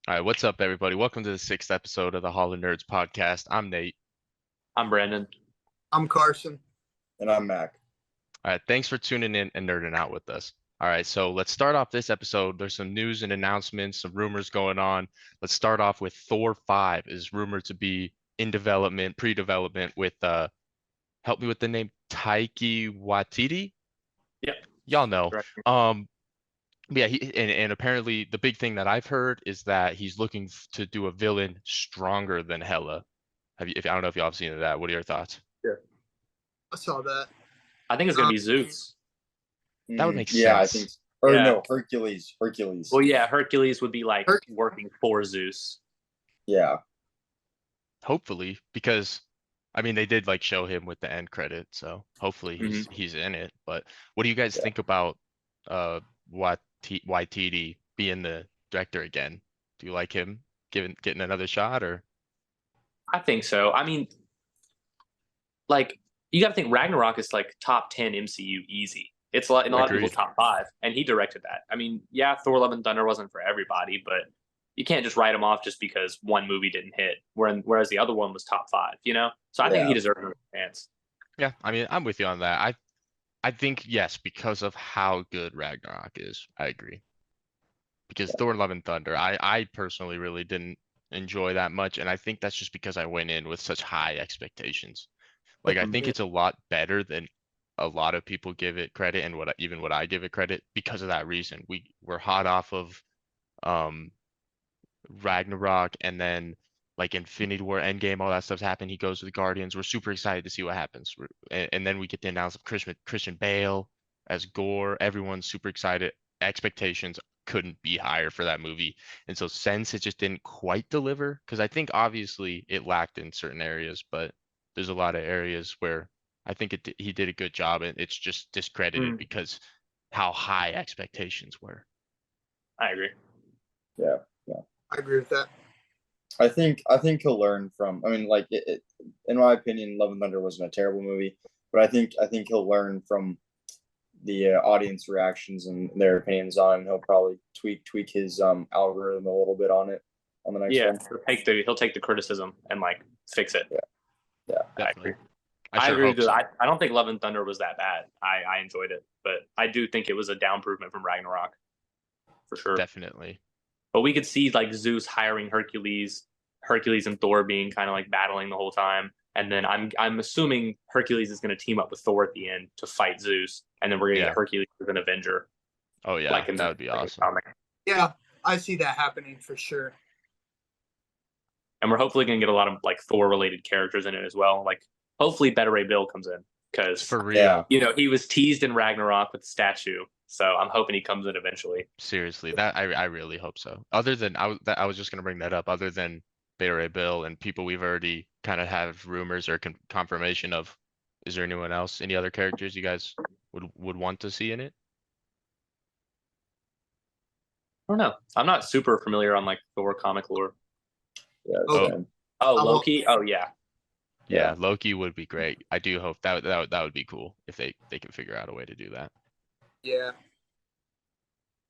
All right, what's up, everybody? Welcome to the sixth episode of the Hall of Nerds podcast. I'm Nate. I'm Brandon. I'm Carson. And I'm Mac. All right, thanks for tuning in and nerding out with us. All right, so let's start off this episode. There's some news and announcements, some rumors going on. Let's start off with Thor 5 is rumored to be in development, pre-development with help me with the name, Taiki Waititi. Yep. Y'all know. Correct. Yeah, and apparently the big thing that I've heard is that he's looking to do a villain stronger than Hela. I don't know if y'all have seen that. What are your thoughts? I saw that. I think it's gonna be Zeus. That would make Yeah, I sense. think. Or Yeah. no, Hercules. Hercules. Well, yeah, Hercules would be like Herc- working for Zeus. Yeah. Hopefully, because I mean they did like show him with the end credit, so hopefully he's in it. But what do you guys Yeah. think about Waititi being the director again? Do you like him getting another shot or? I think so. I mean, like you got to think Ragnarok is like top 10 MCU easy. It's like in a lot of Agreed. people's top 5, and he directed that. I mean, yeah, Thor: Love and Thunder wasn't for everybody, but you can't just write him off just because one movie didn't hit, whereas the other one was top 5. So I think Yeah. he deserves a chance. Yeah, I mean I'm with you on that. I think yes, because of how good Ragnarok is. I agree. Because Thor: Love and Thunder, I personally really didn't enjoy that much, and I think that's just because I went in with such high expectations. Like I think it's a lot better than a lot of people give it credit, and what I give it credit because of that reason. We're hot off of um Ragnarok, and then like Infinity War, Endgame, all that stuff's happened. He goes to the Guardians. We're super excited to see what happens. And then we get the announcement of Christian Bale as Gore. Everyone's super excited. Expectations couldn't be higher for that movie. And so since it just didn't quite deliver, because I think obviously it lacked in certain areas, but there's a lot of areas where I think he did a good job, and it's just discredited because how high expectations were. I agree. Yeah. I agree with that. I think he'll learn from. I mean, like in my opinion, Love and Thunder wasn't a terrible movie, but I think he'll learn from the audience reactions and their opinions on it, and he'll probably tweak his algorithm a little bit on it on the next Yeah, one. he'll take the criticism and like fix it. Yeah. I agree. Definitely. I sure agree hope with you. so. I don't think Love and Thunder was that bad. I enjoyed it, but I do think it was a down improvement from Ragnarok, for sure. Definitely. But we could see like Zeus hiring Hercules and Thor being kind of like battling the whole time, and then I'm assuming Hercules is going to team up with Thor at the end to fight Zeus, and then we're going to Yeah. get Hercules as an Avenger. Oh yeah, like in that the- would be like in awesome. comic. Yeah, I see that happening for sure. And we're hopefully going to get a lot of like Thor related characters in it as well. Like hopefully Better Ray Bill comes in because For real. Yeah. he was teased in Ragnarok with the statue. So I'm hoping he comes in eventually. Seriously, that I really hope so. Other than I was just gonna bring that up. Other than Beta Ray Bill and people we've already kind of have rumors or confirmation of, is there anyone else? Any other characters you guys would want to see in it? I don't know. I'm not super familiar on like Thor comic lore. Yeah. Oh. same. Oh, I won't- Loki. Oh yeah. Yeah, Yeah. Loki would be great. I do hope that would be cool if they can figure out a way to do that. Yeah,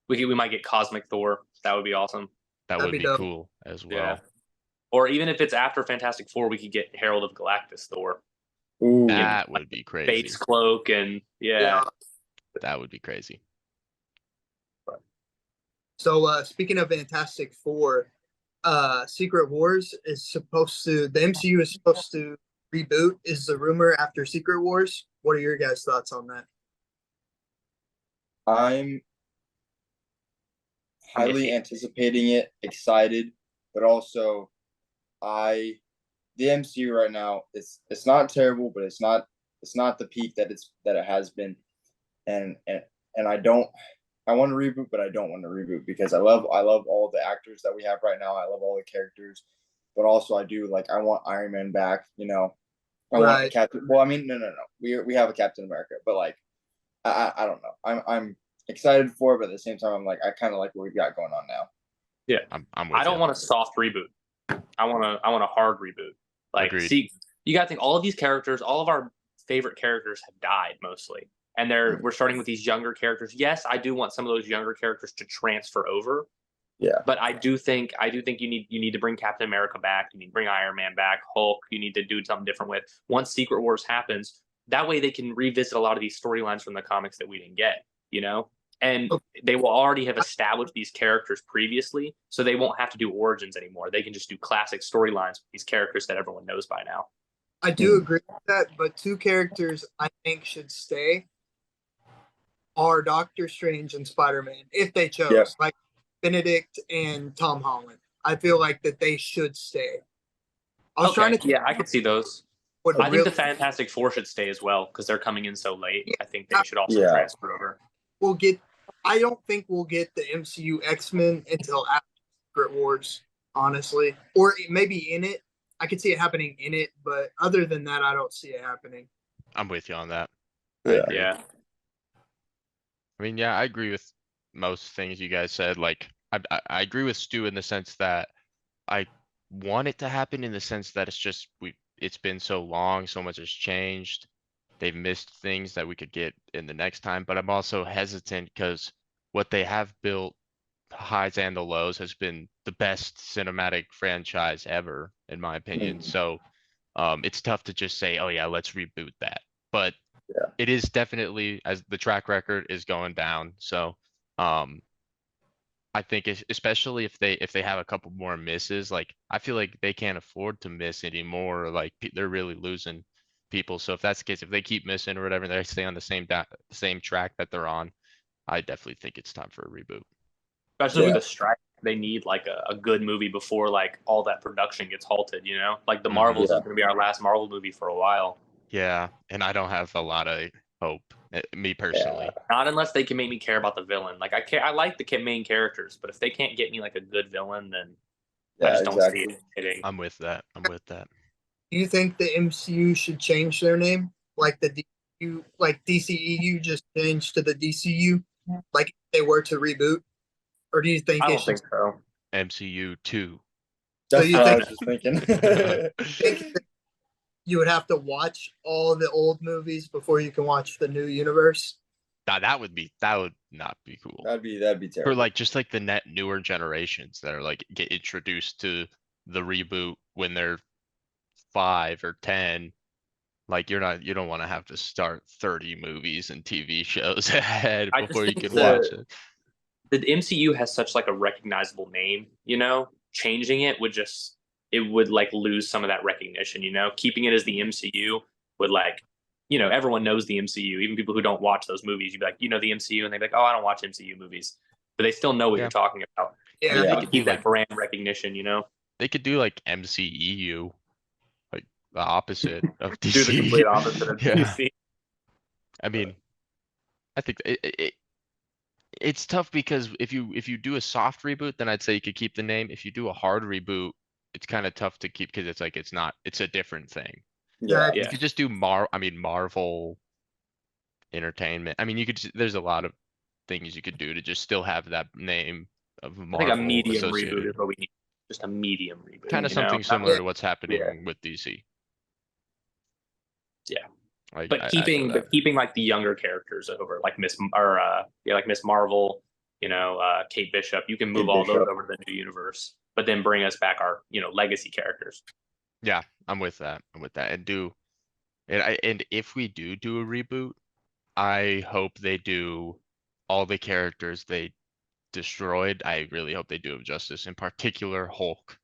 We might get Cosmic Thor. That would be awesome. That That'd would be be dope. cool as well. Yeah. Or even if it's after Fantastic Four, we could get Herald of Galactus Thor. Ooh. That would be crazy. Bates cloak and yeah. That would be crazy. So speaking of Fantastic Four, Secret Wars is the MCU is supposed to reboot. Is the rumor after Secret Wars? What are your guys' thoughts on that? I'm highly anticipating it, excited, but also the MCU right now it's not terrible, but it's not the peak that it has been, and I want to reboot, but I don't want to reboot because I love all the actors that we have right now. I love all the characters, but also I want Iron Man back. I want Captain. Well, I mean, no. We have a Captain America, but like I don't know. I'm excited for it, but at the same time, I'm like I kind of like what we've got going on now. Yeah, I'm with I don't you. want a soft reboot. I want a hard reboot. Like, Agreed. see, you got to think all of these characters, all of our favorite characters have died mostly, and we're starting with these younger characters. Yes, I do want some of those younger characters to transfer over, Yeah. But I do think you need to bring Captain America back. You need to bring Iron Man back, Hulk. You need to do something different with once Secret Wars happens. That way they can revisit a lot of these storylines from the comics that we didn't get, you know? And they will already have established these characters previously, so they won't have to do origins anymore. They can just do classic storylines with these characters that everyone knows by now. I do agree with that, but two characters I think should stay are Doctor Strange and Spider-Man, if they chose, Yep. like Benedict and Tom Holland. I feel like that they should stay. I was trying to yeah, I could see those. what I think the Fantastic Four should stay as well because they're coming in so late. I think they should also transfer over. we'll get. I don't think we'll get the MCU X-Men until after Secret Wars, honestly, or maybe in it. I could see it happening in it, but other than that, I don't see it happening. I'm with you on that. Yeah. I mean, yeah, I agree with most things you guys said. Like, I agree with Stu in the sense that I want it to happen in the sense that it's been so long, so much has changed. They've missed things that we could get in the next time, but I'm also hesitant because what they have built, the highs and the lows, has been the best cinematic franchise ever, in my opinion. So, it's tough to just say, oh yeah, let's reboot that. But it is definitely, as the track record is going down. So, I think especially if they have a couple more misses, like I feel like they can't afford to miss anymore. Like they're really losing people. So if that's the case, if they keep missing or whatever, they stay on the same track that they're on, I definitely think it's time for a reboot. Especially with the strike, they need like a good movie before like all that production gets halted. You know, like the Marvels is going to be our last Marvel movie for a while. Yeah, and I don't have a lot of hope, me personally. Not unless they can make me care about the villain. Like I like the main characters, but if they can't get me like a good villain, then I just don't see it hitting. I'm with that. Do you think the MCU should change their name, like the DCU, like DCEU just changed to the DCU, like if they were to reboot, or do you think I don't think so. MCU 2. That's you what I think- was just thinking. think you would have to watch all the old movies before you can watch the new universe? That would not be cool. that'd be For terrible. like just like the newer generations that are like get introduced to the reboot when they're 5 or 10. Like you don't want to have to start 30 movies and TV shows ahead I just before you think can watch it. The MCU has such like a recognizable name, you know, changing it would like lose some of that recognition, you know, keeping it as the MCU would like, you know, everyone knows the MCU, even people who don't watch those movies. You'd be like, you know, the MCU, and they'd be like, oh, I don't watch MCU movies, but they still know what you're talking about. Yeah, They They could keep do that like brand recognition, you know, they could do like MCEU, like the opposite of do the complete opposite of Yeah. DC. I mean, I think it's tough because if you do a soft reboot, then I'd say you could keep the name. If you do a hard reboot, it's kind of tough to keep because it's a different thing. Yeah. You could just do Marvel Entertainment. I mean, there's a lot of things you could do to just still have that name of I Marvel think a medium associated. reboot is what we need. Just a medium reboot. Kind of something similar to what's happening with DC. Yeah. But I keeping like the younger characters over, like Miss Marvel, you know, Kate Bishop. You can move all those over to the new universe, but then bring us back our, you know, legacy characters. Yeah, I'm with that. And if we do a reboot, I hope they do all the characters they destroyed. I really hope they do them justice, in particular Hulk.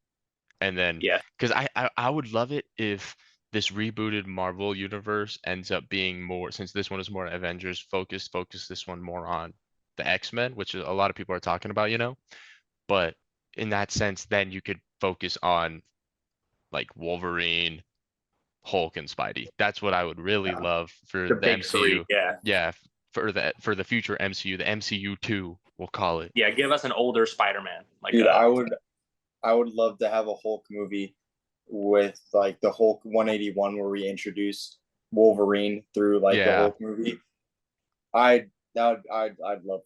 And then, because I would love it if this rebooted Marvel universe ends up being more, since this one is more Avengers focus this one more on the X-Men, which a lot of people are talking about, you know. But in that sense, then you could focus on like Wolverine, Hulk, and Spidey. That's what I would really love for the big MCU. Three, yeah, for the future MCU, the MCU 2, we'll call it. Yeah, give us an older Spider-Man. Like, dude, I would love to have a Hulk movie with like the Hulk 181 where we introduce Wolverine through like the Hulk movie. I'd love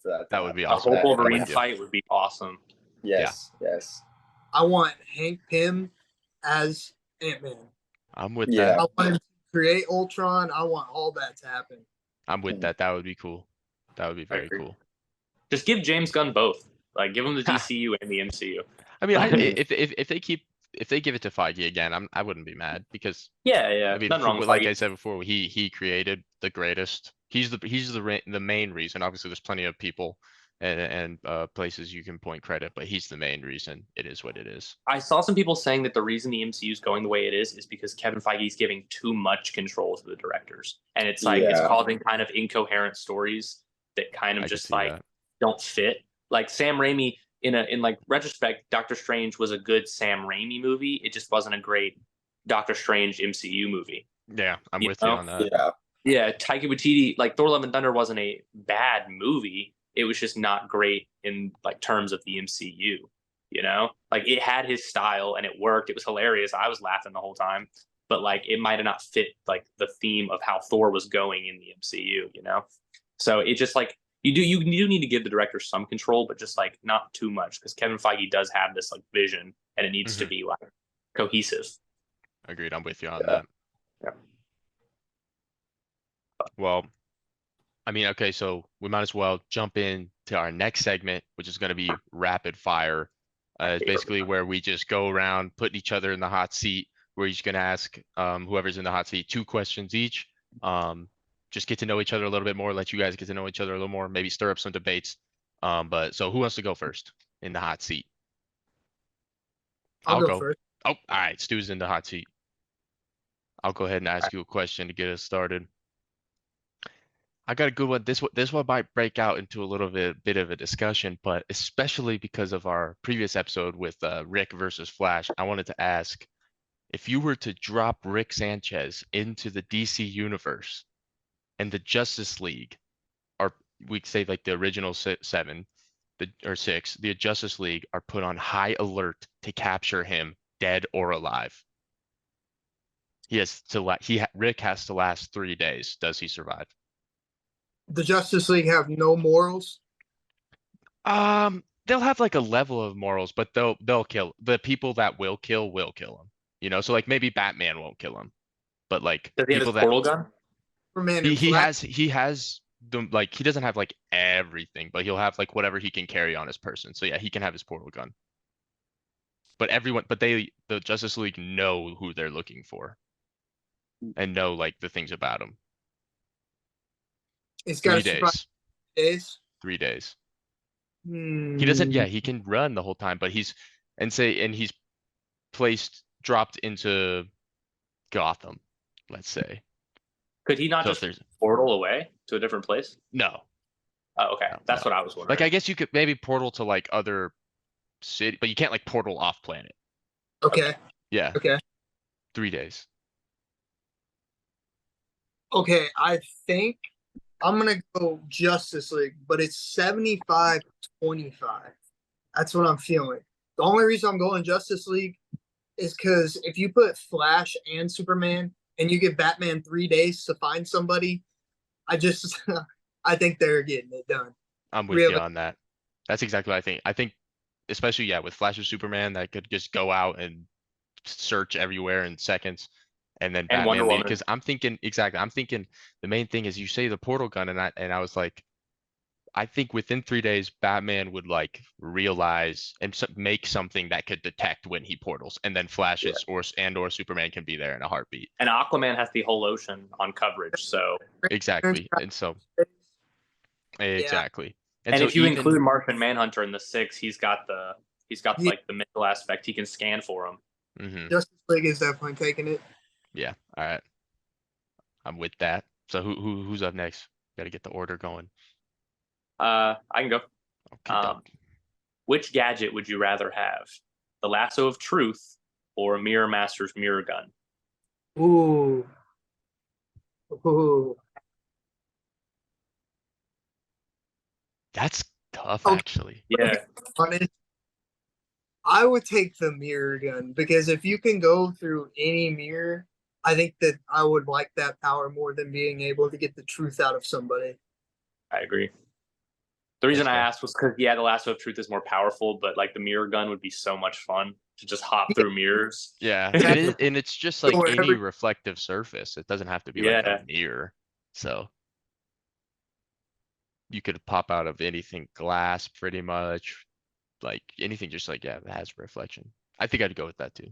for that. That would be a awesome. Hulk Wolverine fight would be awesome. Yes. I want Hank Pym as Ant-Man. I'm with that. I want him to create Ultron. I want all that to happen. I'm with that. That would be cool. That would be very cool. Just give James Gunn both. Like, give them the DCU and the MCU. I mean, if they give it to Feige again, I wouldn't be mad because Yeah, I mean, nothing wrong with like I Feige. said before, he created the greatest. He's the main reason. Obviously, there's plenty of people and places you can point credit, but he's the main reason it is what it is. I saw some people saying that the reason the MCU is going the way it is because Kevin Feige is giving too much control to the directors, and it's like it's Yeah. causing kind of incoherent stories that kind of I could just see like that. don't fit. Like Sam Raimi, in like retrospect, Doctor Strange was a good Sam Raimi movie. It just wasn't a great Doctor Strange MCU movie. Yeah, I'm You with you know? on that. Yeah. Yeah, Taika Waititi, like Thor: Love and Thunder wasn't a bad movie. It was just not great in like terms of the MCU. You know, like it had his style and it worked. It was hilarious. I was laughing the whole time, but like it might have not fit like the theme of how Thor was going in the MCU. You know, so it just like you do need to give the director some control, but just like not too much because Kevin Feige does have this like vision and it needs to Mhm. be like cohesive. Agreed. I'm with you on Yeah. that. Yeah. Well, I mean, okay, so we might as well jump in to our next segment, which is going to be rapid fire. It's basically where we just go around, put each other in the hot seat. We're each going to ask whoever's in the hot seat 2 questions each. Just get to know each other a little bit more, let you guys get to know each other a little more, maybe stir up some debates. But so who wants to go first in the hot seat? I'll go first. Oh, all right, Stu's in the hot seat. I'll go ahead and ask you a question to get us started. I got a good one. This one might break out into a little bit of a discussion, but especially because of our previous episode with Rick versus Flash, I wanted to ask if you were to drop Rick Sanchez into the DC universe and the Justice League, or we'd say like the original 7, or 6, the Justice League are put on high alert to capture him, dead or alive. Rick has to last 3 days. Does he survive? The Justice League have no morals. They'll have like a level of morals, but they'll kill the people that will kill him. You know, so like maybe Batman won't kill him, but like Does he have his people that portal gun? Superman he and he Flash. has the like he doesn't have like everything, but he'll have like whatever he can carry on his person. So yeah, he can have his portal gun. But the Justice League know who they're looking for and know like the things about him. It's got 3 to survive days. days. 3 days. Hmm. He doesn't, yeah, he can run the whole time, but he's dropped into Gotham, let's say. Could he not So if just there's portal away to a different place? no, Oh, okay. no, That's no. what I was wondering. Like I guess you could maybe portal to like other city, but you can't like portal off planet. Okay. Yeah, Okay. 3 days. Okay. I think I'm gonna go Justice League, but it's 75-25. That's what I'm feeling. The only reason I'm going Justice League is because if you put Flash and Superman and you give Batman 3 days to find somebody, I just I think they're getting it done. I'm with you on that. That's exactly what I think. I think especially yeah, with Flash or Superman that could just go out and search everywhere in seconds. And then And Wonder Batman leave Woman. because I'm thinking the main thing is you say the portal gun and I was like I think within 3 days, Batman would like realize and make something that could detect when he portals, and then Flashes or Superman can be there in a heartbeat. And Aquaman has the whole ocean on coverage, so Exactly, and so exactly, and so if you even include Martian Manhunter in the 6, he's got Yeah. like the mental aspect. He can scan for him. Justice League is definitely taking it. yeah, all right, I'm with that. So who's up next? Got to get the order going. I can go. Okay, Which gadget would you rather have? The lasso of truth or a Mirror Master's mirror gun? Ooh. Ooh. that's tough Okay. actually. Yeah. Honest, I would take the mirror gun because if you can go through any mirror, I think that I would like that power more than being able to get the truth out of somebody. I agree. The reason That's I fair. asked was because the lasso of truth is more powerful, but like the mirror gun would be so much fun to just hop through mirrors. Yeah, it is, and it's just like any Wherever- reflective surface. It doesn't have to be like Yeah. a mirror. So you could pop out of anything, glass pretty much, like anything just like, yeah, that has reflection. I think I'd go with that too.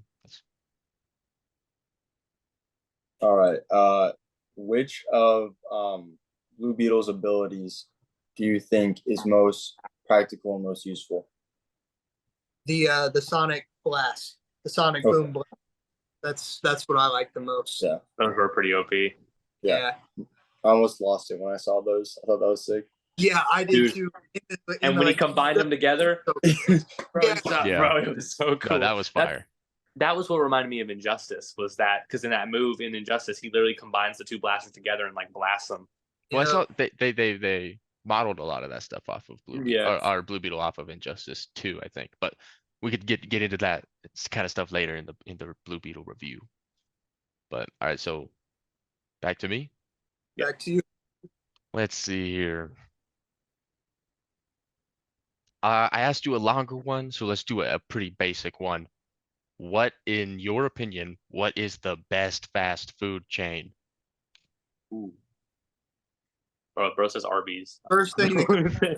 All right. Which of Blue Beetle's abilities do you think is most practical and most useful? The Sonic Blast, the Sonic Okay. Boom Blast. That's what I like the most. Yeah. Those were pretty OP. Yeah. I almost lost it when I saw those. I thought that was sick. Yeah, I did Dude. too. And when he combined them together, bro, Yeah. bro, it was so cool. No, that was fire. That was what reminded me of Injustice, was that because in that move in Injustice, he literally combines the two blasters together and like blasts them. Well, I Yeah. saw they modeled a lot of that stuff off of Blue Beetle, Yeah. or Blue Beetle off of Injustice 2, I think. But we could get into that kind of stuff later in the Blue Beetle review. But all right, so back to me. Back to you. Let's see here. I asked you a longer one, so let's do a pretty basic one. What, in your opinion, what is the best fast food chain? Ooh. Bro says Arby's. First thing, Chick-fil-A.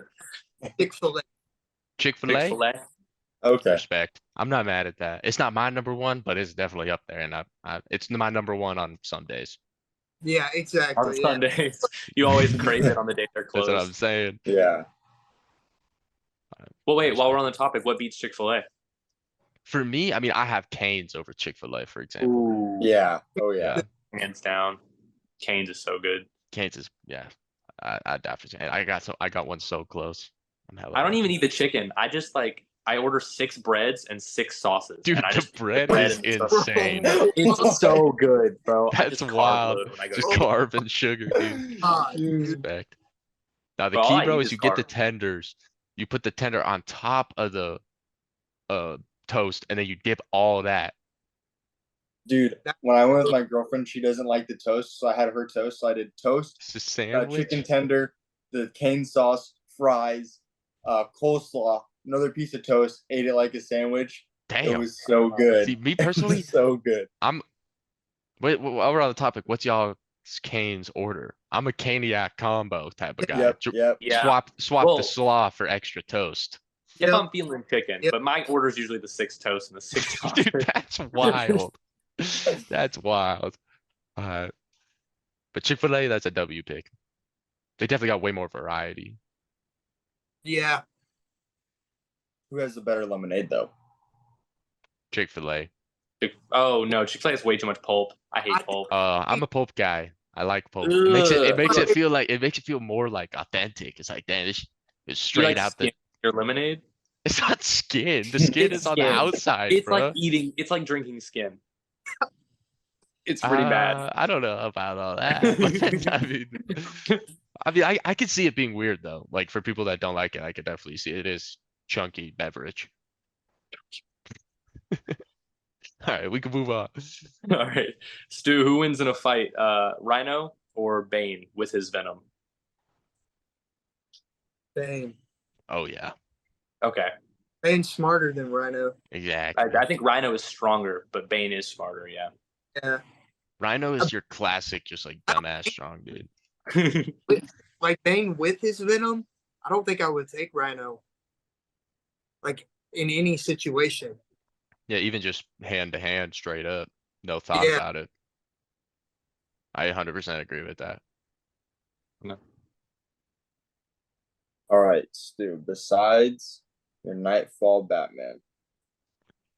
Chick-fil-A? Chick-fil-A. Okay. Respect. I'm not mad at that. It's not my number one, but it's definitely up there, and it's my number one on some days. Yeah, On exactly. Yeah. Sundays, you always crave it on the day they're That's closed. what I'm saying. Yeah. Well, wait, while we're on the topic, what beats Chick-fil-A? For me, I mean, I have Cane's over Chick-fil-A, for example. Ooh. Yeah. Oh yeah. Hands down. Cane's is so good. Cane's is, yeah. I definitely. I got one so close. I don't even eat the chicken. I just I order 6 breads and 6 sauces. Dude, and I the just bread bread is and stuff. insane. It's so good, bro. I That's just carb wild. load when I go Just to- carb and sugar, dude. Dude. Respect. Now the Bro, all key, I bro, eat is is you get the carb. tenders. You put the tender on top of the toast, and then you dip all that. Dude, when I went with my girlfriend, she doesn't like the toast, so I had her toast. So I did toast, It's a sandwich. chicken tender, the cane sauce, fries, coleslaw, another piece of toast. Ate it like a sandwich. It Damn. was so good. See, me It was personally, so good. wait, while we're on the topic, what's y'all's Cane's order? I'm a Caniac combo type of guy. Yep. Yep. Yeah. Swap Well- the slaw for extra toast. If Yep. I'm feeling chicken, Yep. but my order is usually the 6 toast and the 6 Dude, sausage. that's wild. That's wild. But Chick-fil-A, that's a W pick. They definitely got way more variety. Yeah. Who has the better lemonade though? Chick-fil-A. Oh no, Chick-fil-A has way too much pulp. I hate I- pulp. I'm a pulp guy. I like pulp. Ugh. It makes it feel more like authentic. It's like, damn, this is You straight like out skin your lemonade? It's not skin. The skin It's is on the skin. outside, It's bro. it's like drinking skin. It's pretty bad. I don't know about all that. But I could see it being weird though. Like for people that don't like it, I could definitely see it is chunky beverage. All right, we can move on. All right. Stu, who wins in a fight? Rhino or Bane with his venom? Bane. Oh yeah, Okay. Bane's smarter than Rhino. exactly. I think Rhino is stronger, but Bane is smarter, yeah. Yeah. Rhino is your classic, just like dumbass strong dude. Like Bane with his venom, I don't think I would take Rhino. Like in any situation. Yeah, even just hand to hand, straight up, no thought Yeah. about it. I 100% agree with that. All right, Stu. Besides your Nightfall Batman,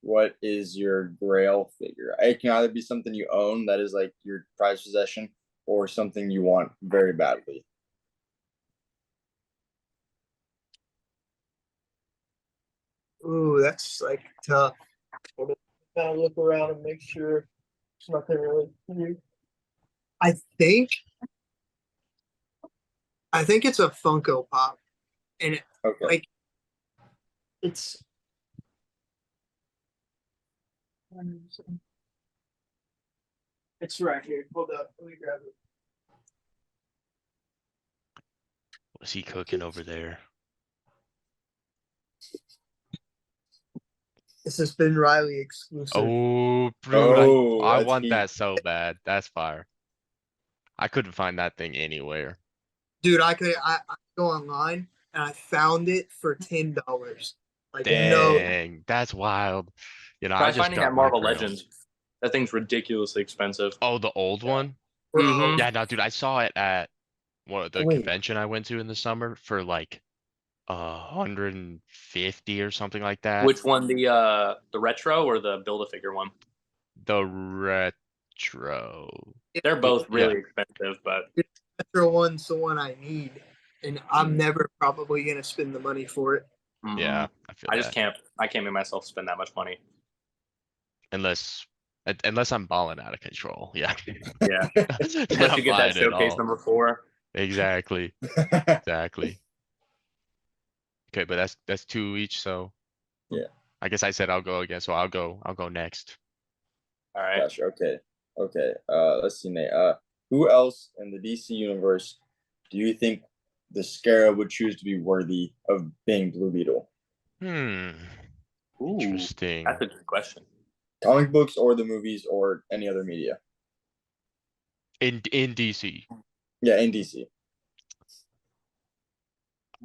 what is your Grail figure? It can either be something you own that is like your prized possession, or something you want very badly. Ooh, that's like tough. Kind of look around and make sure there's nothing really new. I think it's a Funko Pop, and Okay. Like- it's right here. Hold up, let me grab it. What's he cooking over there? This has been Riley exclusive. Oh, dude, Oh, I that's want heat. that so bad. That's fire. I couldn't find that thing anywhere. Dude, I go online and I found it for $10. Like no, Dang, that's wild. You know, I Try just finding that got my Marvel crown. Legends. That thing's ridiculously expensive. Oh, the old Yeah. one? bro. Mhm. Yeah, no, dude, I saw it at the Wait. convention I went to in the summer for like 150 or something like that. Which one, the retro or the Build a Figure one? The retro. They're both Yeah. really expensive, but Metro one's the one I need, and I'm Mm. never probably gonna spend the money for it. Yeah, I feel I just that. can't. I can't make myself spend that much money. Unless unless I'm balling out of control. Yeah. Yeah, Then unless you I'm get that buying it showcase all. #4. Exactly. Exactly. Okay, but that's two each, so Yeah. I guess I said I'll go again, so I'll go next. All right. Gosh. Okay. Okay. Let's see, Nate. Who else in the DC universe do you think the Scarab would choose to be worthy of being Blue Beetle? Hmm. Ooh, Interesting. that's a good question. Comic books or the movies or any other media? In DC. Yeah, in DC.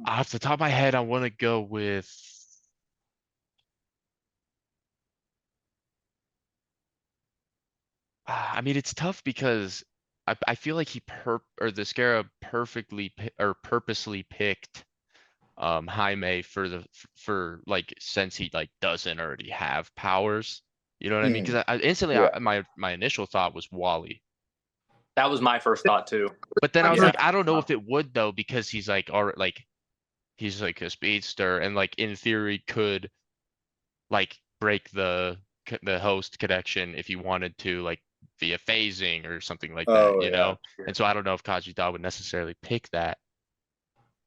Off the top of my head, I want to go with I mean, it's tough because I feel like the Scarab or purposely picked Jaime for for like since he like doesn't already have powers. You know what I mean? Mhm. Because I instantly Yeah. my initial thought was Wally. That was my first thought too. But then I was Yeah. like, I don't know if it would though, because he's like already like he's like a speedster and like in theory could like break the host connection if you wanted to, like via phasing or something like that, Oh you yeah. know? And so I don't know if Kajita would necessarily pick that,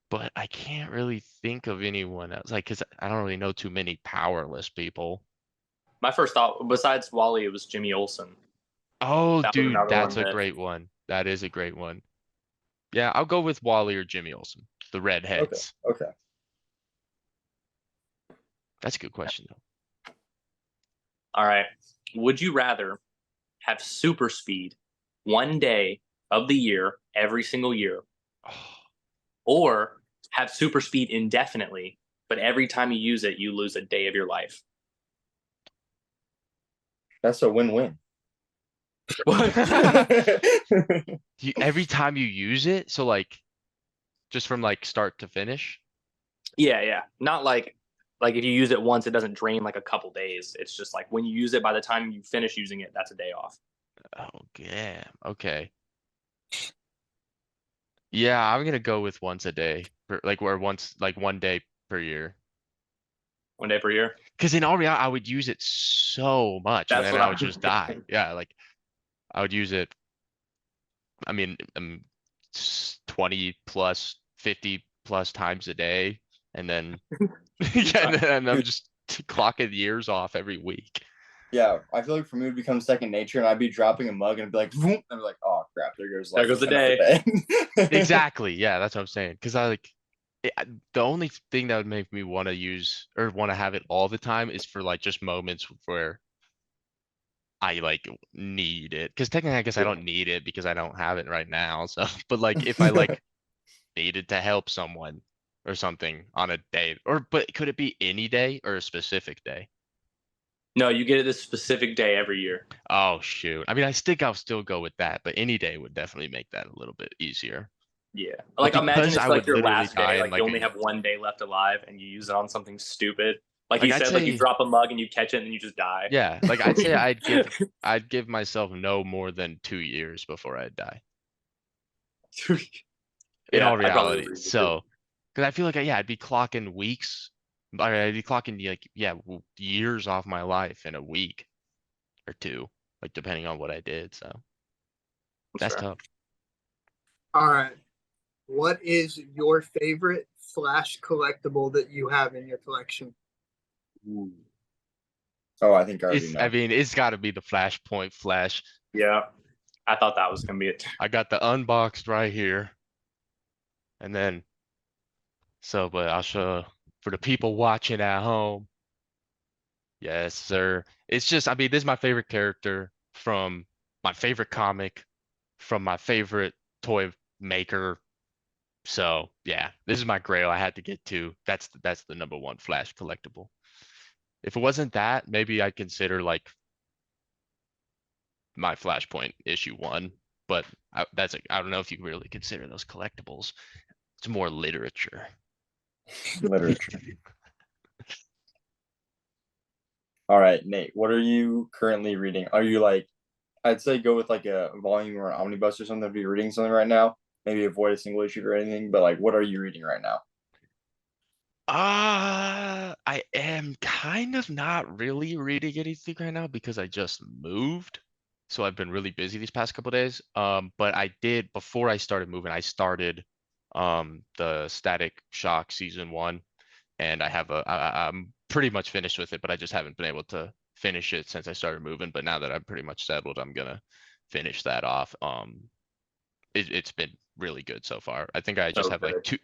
but I can't really think of anyone else, like, because I don't really know too many powerless people. My first thought, besides Wally, it was Jimmy Olsen. Oh, That was dude, another that's one a that. great one. That is a great one. Yeah, I'll go with Wally or Jimmy Olsen, the Okay. redheads. Okay. That's a good question though. All right. Would you rather have super speed one day of the year, every single year, or have super speed indefinitely, but every time you use it, you lose a day of your life? That's a win-win. Every time you use it, so like just from like start to finish. Yeah, yeah. Not like if you use it once, it doesn't drain like a couple days. It's just like when you use it, by the time you finish using it, that's a day off. Oh, yeah. Okay. Yeah, I'm gonna go with once a day, like where once, like one day per year. One day per year. Because in all reality, I would use it so much, and That's then what I I'm would just die. thinking. Yeah, like I would use it. I mean, 20 plus, 50 plus times a day, and then yeah, and then I'm just clocking years off every week. Yeah, I feel like for me it would become second nature, and I'd be dropping a mug and it'd be like, "Vroom," and I'd be like, oh crap, there goes There like goes the 10 of day. the day. Exactly. Yeah, that's what I'm saying. Because the only thing that would make me want to use or want to have it all the time is for like just moments where I like need it. Because technically, I guess I don't need it because I don't have it right now. So, but like if I like needed to help someone or something on a day, but could it be any day or a specific day? No, you get it this specific day every year. Oh shoot. I mean, I'll still go with that, but any day would definitely make that a little bit easier. Yeah. But Like imagine because I it's like would your literally last die day, in like you like only have one day left alive and you use it on something stupid. Like like you I'd said, like you say, drop a mug and you catch it and then you just die. yeah, like I'd say I'd give myself no more than 2 years before I'd die. In Yeah, all I'd probably reality. agree with you too. So, because I feel like yeah, I'd be clocking weeks, or I'd be clocking like yeah, years off my life in a week or two, like depending on what I did. So that's Sure. tough. All right. What is your favorite Flash collectible that you have in your collection? Oh, I think I already I know. mean, it's got to be the Flashpoint Flash. Yeah. I thought that was gonna be it. I got the unboxed right here, and then but I'll show for the people watching at home. Yes, sir. It's just, I mean, this is my favorite character from my favorite comic, from my favorite toy maker So yeah, this is my grail I had to get to. That's the number one Flash collectible. If it wasn't that, maybe I'd consider like my Flashpoint issue 1, but I don't know if you really consider those collectibles. It's more literature. Literature. All right, Nate, what are you currently reading? Are you like, I'd say go with like a volume or an omnibus or something if you're reading something right now. Maybe avoid a single issue or anything, but like, what are you reading right now? I am kind of not really reading anything right now because I just moved. So I've been really busy these past couple days. But I did before I started moving, I started the Static Shock season 1, and I'm pretty much finished with it, but I just haven't been able to finish it since I started moving. But now that I'm pretty much settled, I'm gonna finish that off. It's been really good so far. I think I just have like Okay.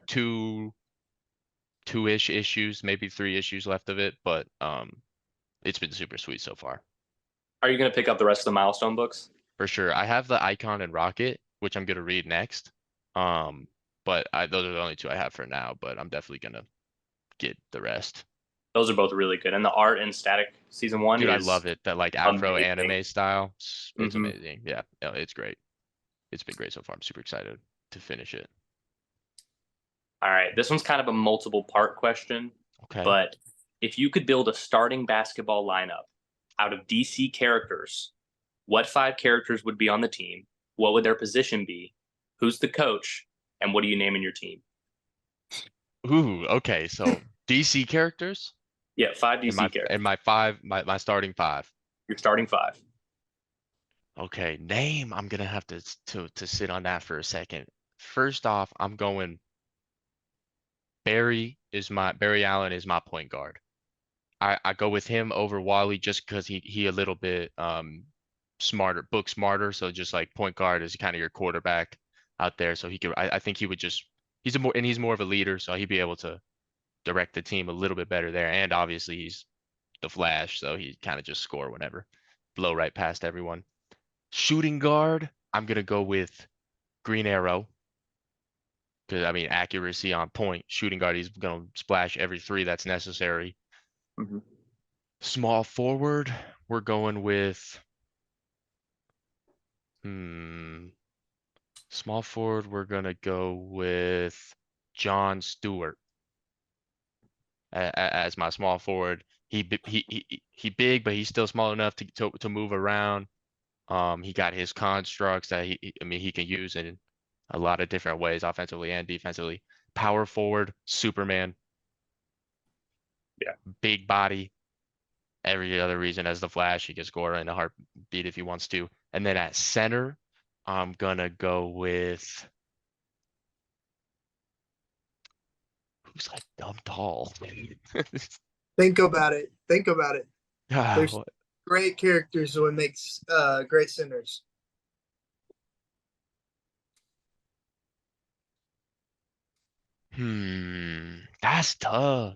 two-ish issues, maybe 3 issues left of it, but it's been super sweet so far. Are you going to pick up the rest of the milestone books? For sure. I have the Icon and Rocket, which I'm gonna read next. Um, but those are the only 2 I have for now, but I'm definitely gonna get the rest. Those are both really good. And the art in Static season 1 Dude, I is love it. That like Afro amazing. anime style. It's Mhm. amazing. Yeah, no, it's great. It's been great so far. I'm super excited to finish it. All right. This one's kind of a multiple part question, Okay. but if you could build a starting basketball lineup out of DC characters, what 5 characters would be on the team? What would their position be? Who's the coach? And what do you name in your team? Ooh, okay. So DC characters Yeah, 5 and DC characters. my starting 5. Your starting 5. Okay, name. I'm gonna have to sit on that for a second. First off, I'm going Barry Allen is my point guard. I go with him over Wally just because he a little bit smarter, book smarter. So just like point guard is kind of your quarterback out there. So I think he would just he's more of a leader, so he'd be able to direct the team a little bit better there. And obviously he's the Flash, so he kind of just score whenever, blow right past everyone. Shooting guard, I'm gonna go with Green Arrow. Because I mean accuracy on point. Shooting guard, he's gonna splash every 3 that's necessary. Mhm. Small forward, we're going with hmm. Small forward, we're gonna go with John Stewart as my small forward. He big, but he's still small enough to move around. He got his constructs that I mean he can use in a lot of different ways, offensively and defensively. Power forward, Superman, Yeah. big body. Every other reason as the Flash, he can score in a heartbeat if he wants to. And then at center, I'm gonna go with who's like dumb tall. Think about it. Think about it. Ah, There's great characters what makes great centers. that's tough.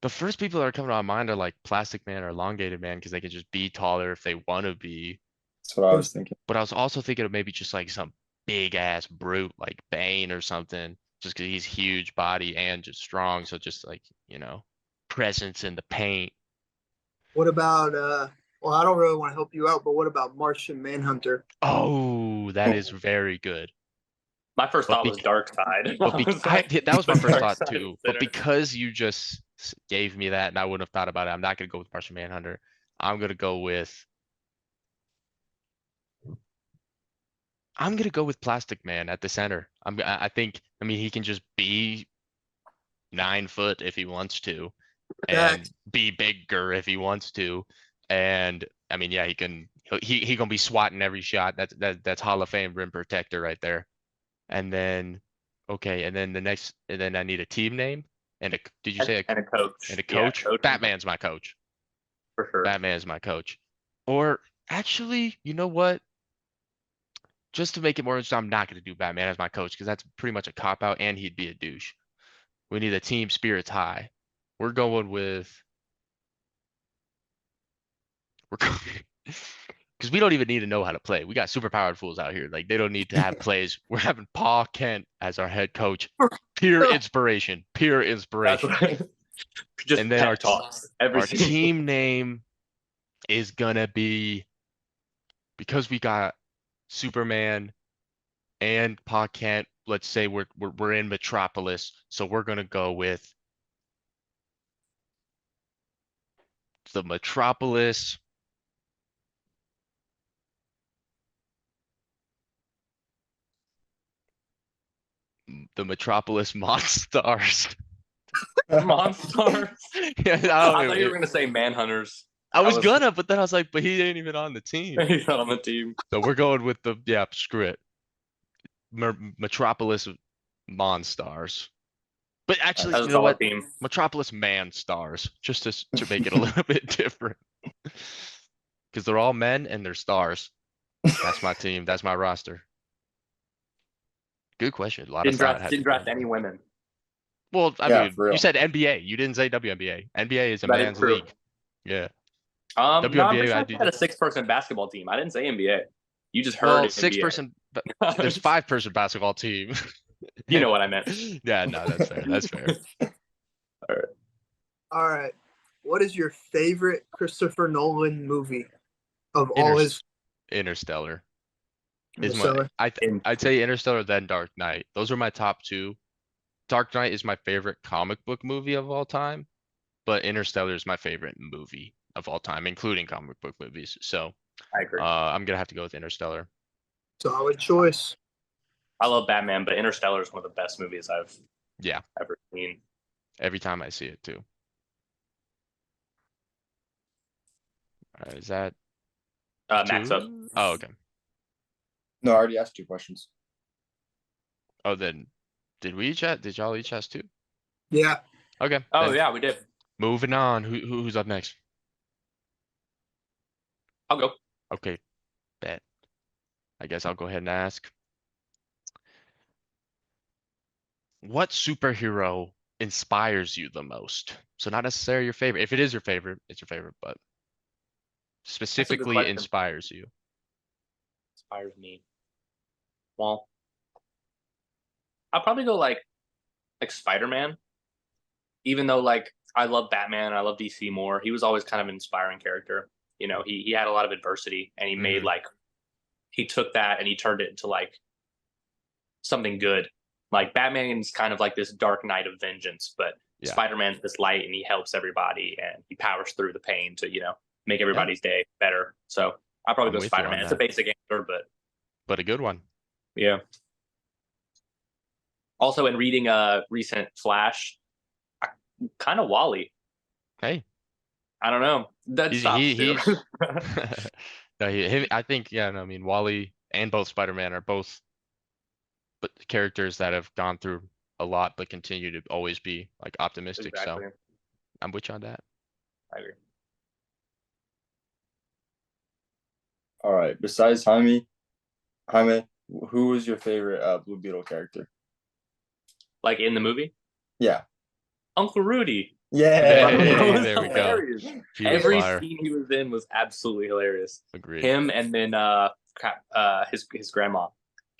The first people that are coming to my mind are like Plastic Man or Elongated Man because they can just be taller if they want to be. That's what I was There's thinking. But I was also thinking of maybe just like some big ass brute like Bane or something, just because he's huge body and just strong. So just like, presence in the paint. what about well, I don't really want to help you out, but what about Martian Manhunter? Oh, that is very good. My first But thought be was Dark Side. but be that was my The first Dark thought Side too. But center. because you just gave me that and I wouldn't have thought about it, I'm not gonna go with Martian Manhunter. I'm gonna go with Plastic Man at the center. I think I mean he can just be 9 foot if he wants to, and That be bigger if he wants to, and I mean yeah he gonna be swatting every shot. That's Hall of Fame rim protector right there. And then okay, and then I need a team name and did you say And a and coach. a Yeah, coach? coach Batman's my coach. for sure. Batman's my coach. Or actually, you know what? Just to make it more interesting, I'm not going to do Batman as my coach because that's pretty much a cop out and he'd be a douche. We need a team spirits high. We're going with we're because we don't even need to know how to play. We got super powered fools out here. Like they don't need to have plays. We're having Pa Kent as our head coach. Pure inspiration. Pure That's inspiration. what just And then pep talks every Our single team name is gonna be, because we got Superman and Pa Kent. Let's say we're in Metropolis, so we're gonna go with the Metropolis. The Metropolis Monstars. Monstars. Yeah, I thought you were gonna say Manhunters. I was gonna, but then I was like, but he ain't even on the team. He's not on the team. So we're going with the, yeah, screw it. Metropolis Monstars. But actually, That's you a know solid what? team. Metropolis Man Stars, just to make it a little bit different. Because they're all men and they're stars. That's my team. That's my roster. Good question. A lot of Didn't draft any women. Well, I Yeah, mean, for real. you said NBA. You didn't say WNBA. NBA is a That is man's true. league. Yeah. No, I'm WNBA, pretty sure I I do. had a 6-person basketball team. I didn't say NBA. You just heard Well, NBA. 6-person. There's 5-person basketball team. You know what I meant. Yeah, no, that's fair. That's fair. All right. What is your favorite Christopher Nolan movie of all his? Interstellar. Interstellar. I'd say Interstellar, then Dark Knight. Those are my top two. Dark Knight is my favorite comic book movie of all time, but Interstellar is my favorite movie of all time, including comic book movies. So I agree. I'm gonna have to go with Interstellar. Solid choice. I love Batman, but Interstellar is one of the best movies I've ever seen. Every time I see it too. Is that Max up. two? Oh, okay. No, I already asked 2 questions. Oh, then did y'all each ask two? Yeah. Okay. Oh then yeah, we did. Moving on. Who's up next? I'll go. Okay. Bet. I guess I'll go ahead and ask. What superhero inspires you the most? So not necessarily your favorite. If it is your favorite, it's your favorite, but specifically question. inspires you. Inspires me. Well, I'll probably go like Spider-Man. Even though like I love Batman, I love DC more. He was always kind of an inspiring character. You know, he had a lot of adversity and he made like he took that and he turned it into like something good. Like Batman's kind of like this dark knight of vengeance, but Spider-Man's this light and he helps everybody and he powers through the pain to, make everybody's day better. So I'll probably go Spider-Man. It's a basic answer, but a good one. Yeah. Also, in reading a recent Flash, kind of Wally. Hey, I don't know. That's no, I think, I mean, Wally and both Spider-Man are both but characters that have gone through a lot, but continue to always be like optimistic. Exactly. So I'm with you on that. I agree. All right. Besides Jaime, who was your favorite Blue Beetle character? Like in the movie? Yeah. Uncle Rudy. Yeah. Hey, there we go. Every scene he was in was absolutely hilarious. Agreed. Him and then his grandma.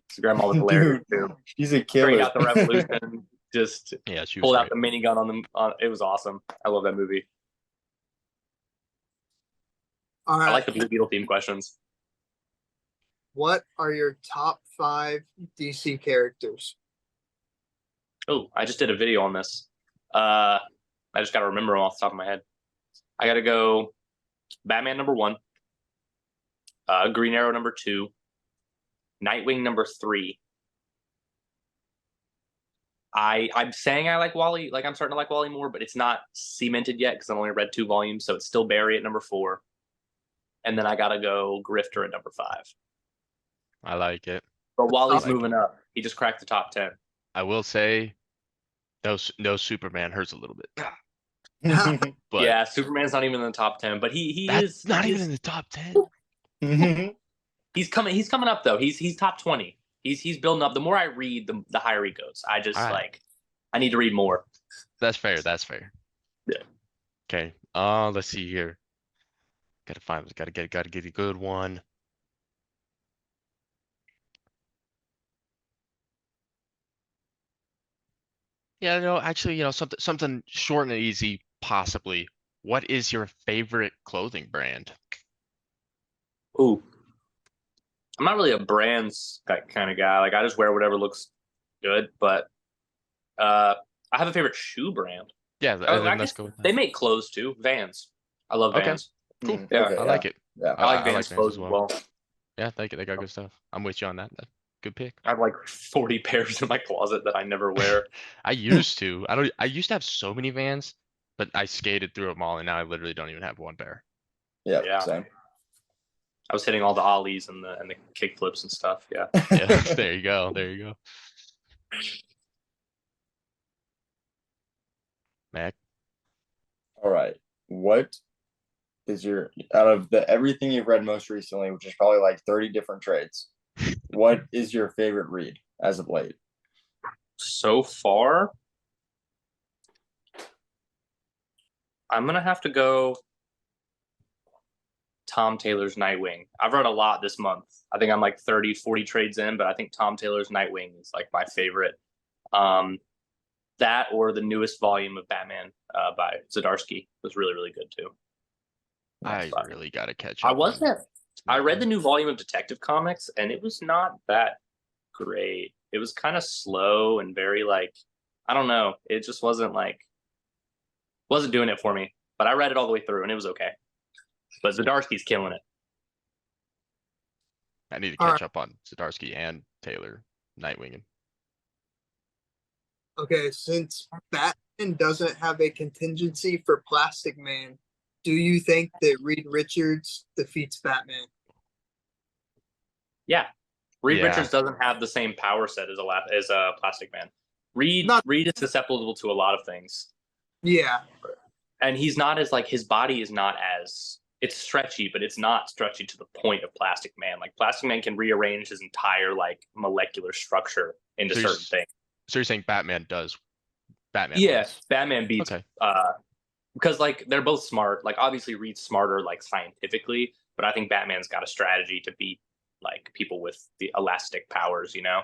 His grandma was hilarious too. She's a killer. Carried out the revolution. Just she pulled out the minigun on them. It was awesome. I love that movie. All right. I like the Blue Beetle theme questions. What are your top 5 DC characters? Oh, I just did a video on this. I just got to remember them off the top of my head. I got to go Batman number 1, Green Arrow number 2, Nightwing number 3. I'm saying I like Wally, like I'm starting to like Wally more, but it's not cemented yet because I've only read 2 volumes, so it's still Barry at number 4. And then I got to go Grifter at number 5. I like it. But Wally's moving up. He just cracked the top 10. I will say, no Superman hurts a little bit. But yeah, Superman's not even in the top 10, but he is not even in the top 10. He's coming up though. He's top 20. He's building up. The more I read, the higher he goes. I just I need to read more. That's fair. Yeah. Okay. Let's see here. Gotta get a good one. Yeah, no, actually, something short and easy, possibly. What is your favorite clothing brand? Ooh, I'm not really a brands kind of guy. Like I just wear whatever looks good. But I have a favorite shoe brand. Yeah, Oh, then I let's guess go with that. they make clothes too. Vans. I love Okay, Vans. cool. Yeah. Okay, I yeah, like it. yeah. I like I like Vans Vans clothes as as well. well. Yeah, they got good stuff. I'm with you on that. Good pick. I have like 40 pairs in my closet that I never wear. I used to. I used to have so many Vans, but I skated through them all, and now I literally don't even have one pair. Yeah, Yeah. same. I was hitting all the ollies and the kick flips and stuff. Yeah. Yeah, there you go. There you go. Mac. All right. What is your out of the everything you've read most recently, which is probably like 30 different trades, what is your favorite read as of late? So far, I'm gonna have to go Tom Taylor's Nightwing. I've read a lot this month. I think I'm like 30, 40 trades in, but I think Tom Taylor's Nightwing is like my favorite. That or the newest volume of Batman by Zdarsky was really, really good too. I really got to catch I up on wasn't. I read the Nightwing. new volume of Detective Comics, and it was not that great. It was kind of slow and very like, I don't know. It just wasn't doing it for me. But I read it all the way through, and it was okay. But Zdarsky's killing it. I need to All catch right. up on Zdarsky and Taylor Nightwing. Okay, since Batman doesn't have a contingency for Plastic Man, do you think that Reed Richards defeats Batman? Yeah, Reed Yeah. Richards doesn't have the same power set as a Plastic Man. Reed Not- is susceptible to a lot of things, Yeah, and he's not as like his body is not as it's stretchy, but it's not stretchy to the point of Plastic Man. Like Plastic Man can rearrange his entire like molecular structure into So you're, certain things. so you're saying Batman Yeah, wins. Batman beats Okay. because like they're both smart. Like obviously Reed's smarter like scientifically, but I think Batman's got a strategy to beat like people with the elastic powers, you know.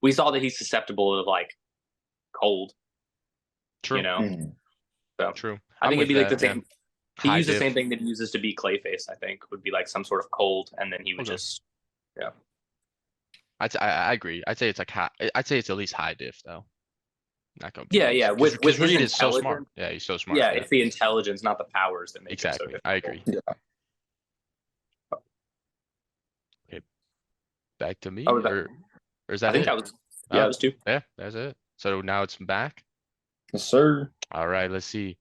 We saw that he's susceptible to like cold, True. you know. Mhm. So True. I think it'd be like the yeah. same. He High used the diff. same thing that he uses to beat Clayface, I think, would be like some sort of cold, and then he would Okay. just I agree. I'd say it's like high. I'd say it's at least high diff though. Not gonna be yeah. With because his Reed is so smart. intelligence. Yeah, he's so smart. Yeah, it's the intelligence, not the powers, that make it so Exactly. difficult. I agree. Yeah. Okay, back to me, Oh, that, or is I that think it? that was it was two. Yeah, that's it. So now it's back. Yes, sir. All right, let's see.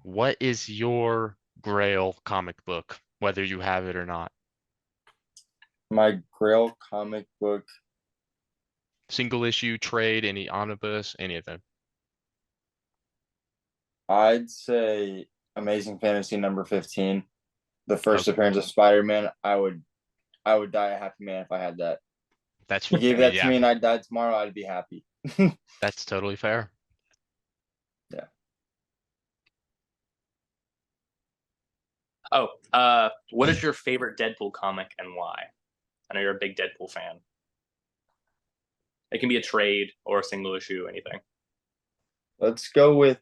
What is your Grail comic book, whether you have it or not? My Grail comic book. Single issue, trade, any omnibus, any of them. I'd say Amazing Fantasy number 15. The first Okay. appearance of Spider-Man. I would die a happy man if I had that. That's You gave I mean, that to me and I died tomorrow, I'd be happy. that's totally fair. Yeah. Oh, what is your favorite Deadpool comic and why? I know you're a big Deadpool fan. It can be a trade or a single issue, anything. Let's go with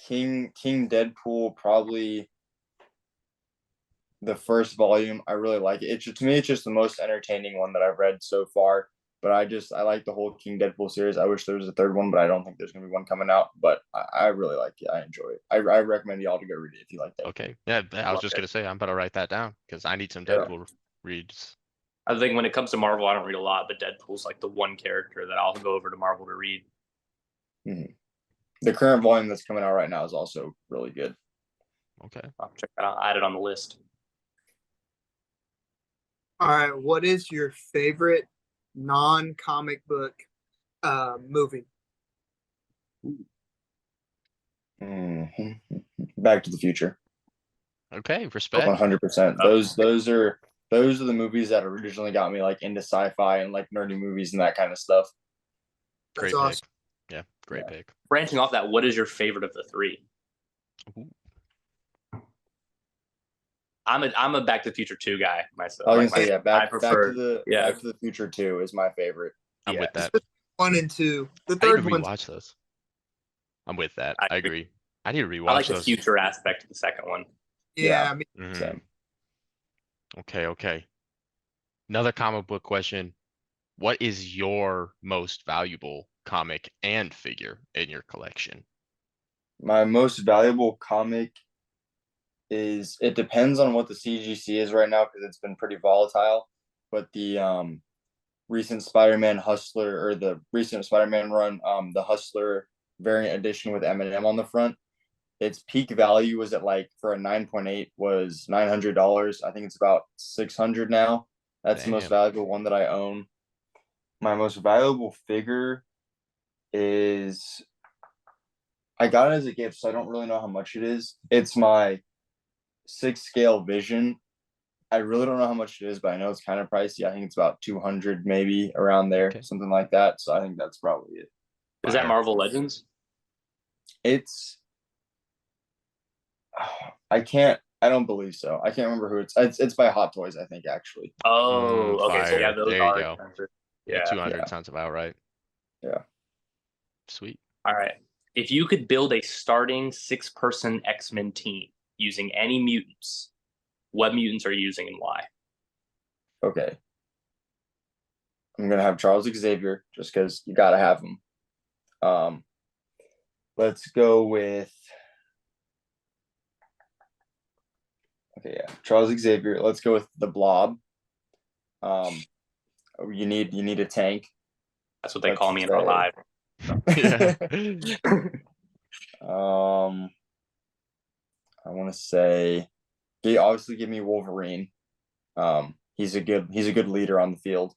King Deadpool, probably the first volume. I really like it. To me, it's just the most entertaining one that I've read so far. But I like the whole King Deadpool series. I wish there was a third one, but I don't think there's gonna be one coming out. But I really like it. I enjoy it. I recommend y'all to go read it if you like that. Okay. Yeah, I was Love just it. gonna say I'm about to write that down because I need some Yeah. Deadpool reads. I think when it comes to Marvel, I don't read a lot, but Deadpool's like the one character that I'll go over to Marvel to read. Mm-hmm. The current volume that's coming out right now is also really good. Okay. I'll check that out. I'll add it on the list. all right. What is your favorite non-comic book movie? Mhm. Back to the Future. Okay. Respect. 100%. Those are the movies that originally got me like into sci-fi and like nerdy movies and that kind of stuff. Great That's pick. awesome. Yeah. Great Yeah. pick. Branching off that, what is your favorite of the three? Ooh. I'm a Back to the Future 2 guy myself. I was Like, gonna say, yeah, I Back to prefer. the Yeah. Back to the Future 2 is my favorite. I'm Yeah. with that. 1 and 2. The I need third to one. rewatch those. I'm with that. I I agree. agree. I need to I rewatch like the those. future aspect of the second one. Yeah, I mean, Mhm. Same. Okay. Another comic book question. What is your most valuable comic and figure in your collection? My most valuable comic is, it depends on what the CGC is right now because it's been pretty volatile. But the recent Spider-Man Hustler, or the recent Spider-Man run, the Hustler variant edition with Eminem on the front, its peak value was at, like, for a 9.8 was $900. I think it's about 600 now. That's the most Damn. valuable one that I own. My most valuable figure is, I got it as a gift, so I don't really know how much it is. It's my 6 scale Vision. I really don't know how much it is, but I know it's kind of pricey. I think it's about 200, maybe around there, Okay. something like that. So I think that's probably it. Is that Fire. Marvel Legends? It's, I don't believe so. I can't remember who it's by Hot Toys, I think, actually. Oh, okay. So yeah, Fire. those There you are go. expensive. Yeah, Yeah. 200 Yeah. sounds about right. Yeah. Sweet. All right. If you could build a starting 6-person X-Men team using any mutants, what mutants are you using and why? Okay. I'm gonna have Charles Xavier just because you gotta have him. Let's go with, okay, yeah, Charles Xavier. Let's go with the Blob. You need a tank. That's what they Let's call me in our say- live. Yeah. I want to say, obviously give me Wolverine. He's a good leader on the field.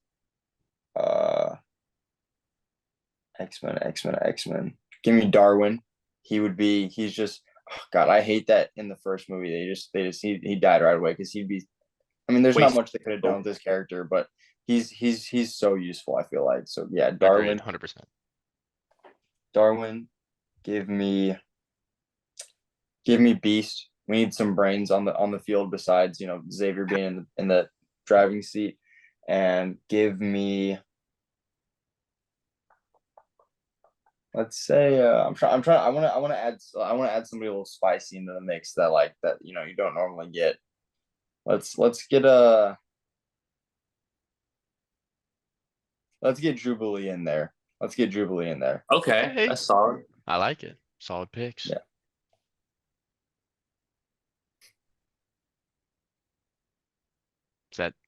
X-Men. Give me Darwin. He's just, oh God, I hate that in the first movie he died right away because he'd be, I mean, there's not much they could have done with this character, but he's so useful, I feel like. So yeah, Darwin. Agreed, 100%. Darwin, give me Beast. We need some brains on the field besides, Xavier being in the driving seat, and give me, let's say, I want to add somebody a little spicy into the mix that you don't normally get. Let's get Jubilee in there. Okay, that's solid. I like it. Solid picks. Yeah.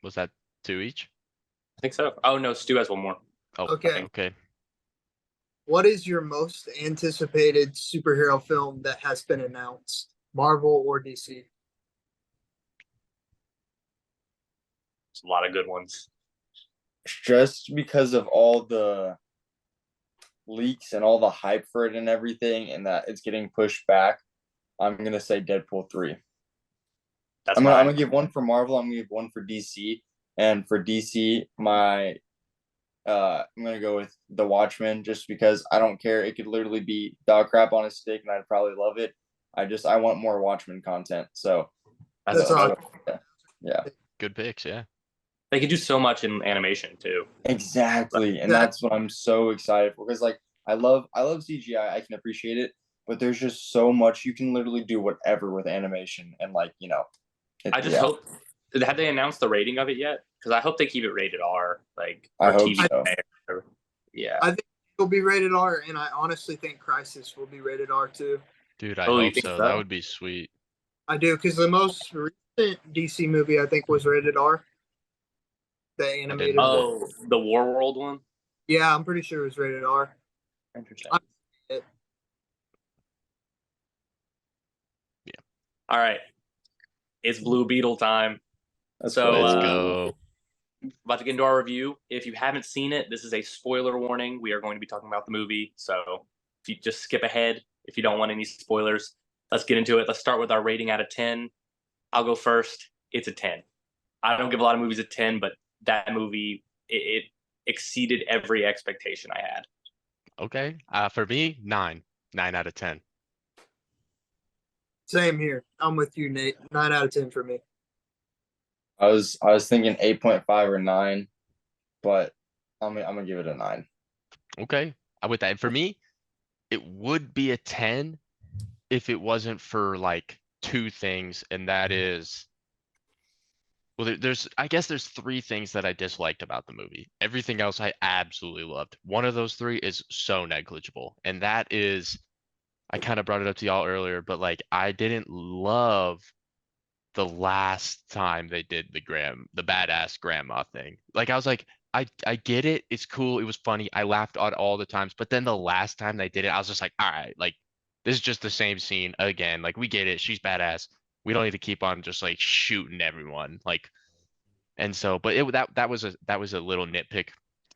Was that 2 each? I think so. Oh no, Stu has one more. Oh, Okay. Okay. what is your most anticipated superhero film that has been announced? Marvel or DC? It's a lot of good ones. Just because of all the leaks and all the hype for it and everything, and that it's getting pushed back, I'm gonna say Deadpool 3. That's I'm mine. gonna give one for Marvel. I'm gonna give one for DC, and for DC, I'm gonna go with The Watchmen, just because I don't care. It could literally be dog crap on a stick, and I'd probably love it. I want more Watchmen content. So That's solid. awesome. yeah, Good picks, yeah. They could do so much in animation too. exactly, and that's what I'm so excited for, because I love CGI. I can appreciate it, but there's just so much you can literally do whatever with animation, and I just hope. Have they announced the rating of it yet? Because I hope they keep it rated R, I or hope TV. so. Yeah. I think it'll be rated R, and I honestly think Crisis will be rated R too. Dude, I Oh, you hope think so. so? That would be sweet. I do, because the most recent DC movie I think was rated R. The animated know. one. Oh, the War World one. Yeah, I'm pretty sure it was rated R. Interesting. Yeah. All right, it's Blue Beetle time. Let's So, Let's go. go. About to get into our review. If you haven't seen it, this is a spoiler warning. We are going to be talking about the movie. So if you just skip ahead, if you don't want any spoilers, let's get into it. Let's start with our rating out of 10. I'll go first. It's a 10. I don't give a lot of movies a 10, but that movie, it exceeded every expectation I had. Okay. For me, 9. 9 out of 10. Same here. I'm with you, Nate. 9 out of 10 for me. I was thinking 8.5 or 9, but I'm gonna give it a 9. Okay, I'm with that. And for me, it would be a 10 if it wasn't for like two things, and that is, well, there's I guess there's three things that I disliked about the movie. Everything else I absolutely loved. One of those three is so negligible, and that is, I kind of brought it up to y'all earlier, but like I didn't love the last time they did the badass grandma thing. Like I was like, I get it, it's cool, it was funny, I laughed at all the times, but then the last time they did it, I was just like, all right, like this is just the same scene again. Like we get it, she's badass. We don't need to keep on just like shooting everyone. Like, and so, but that was a little nitpick.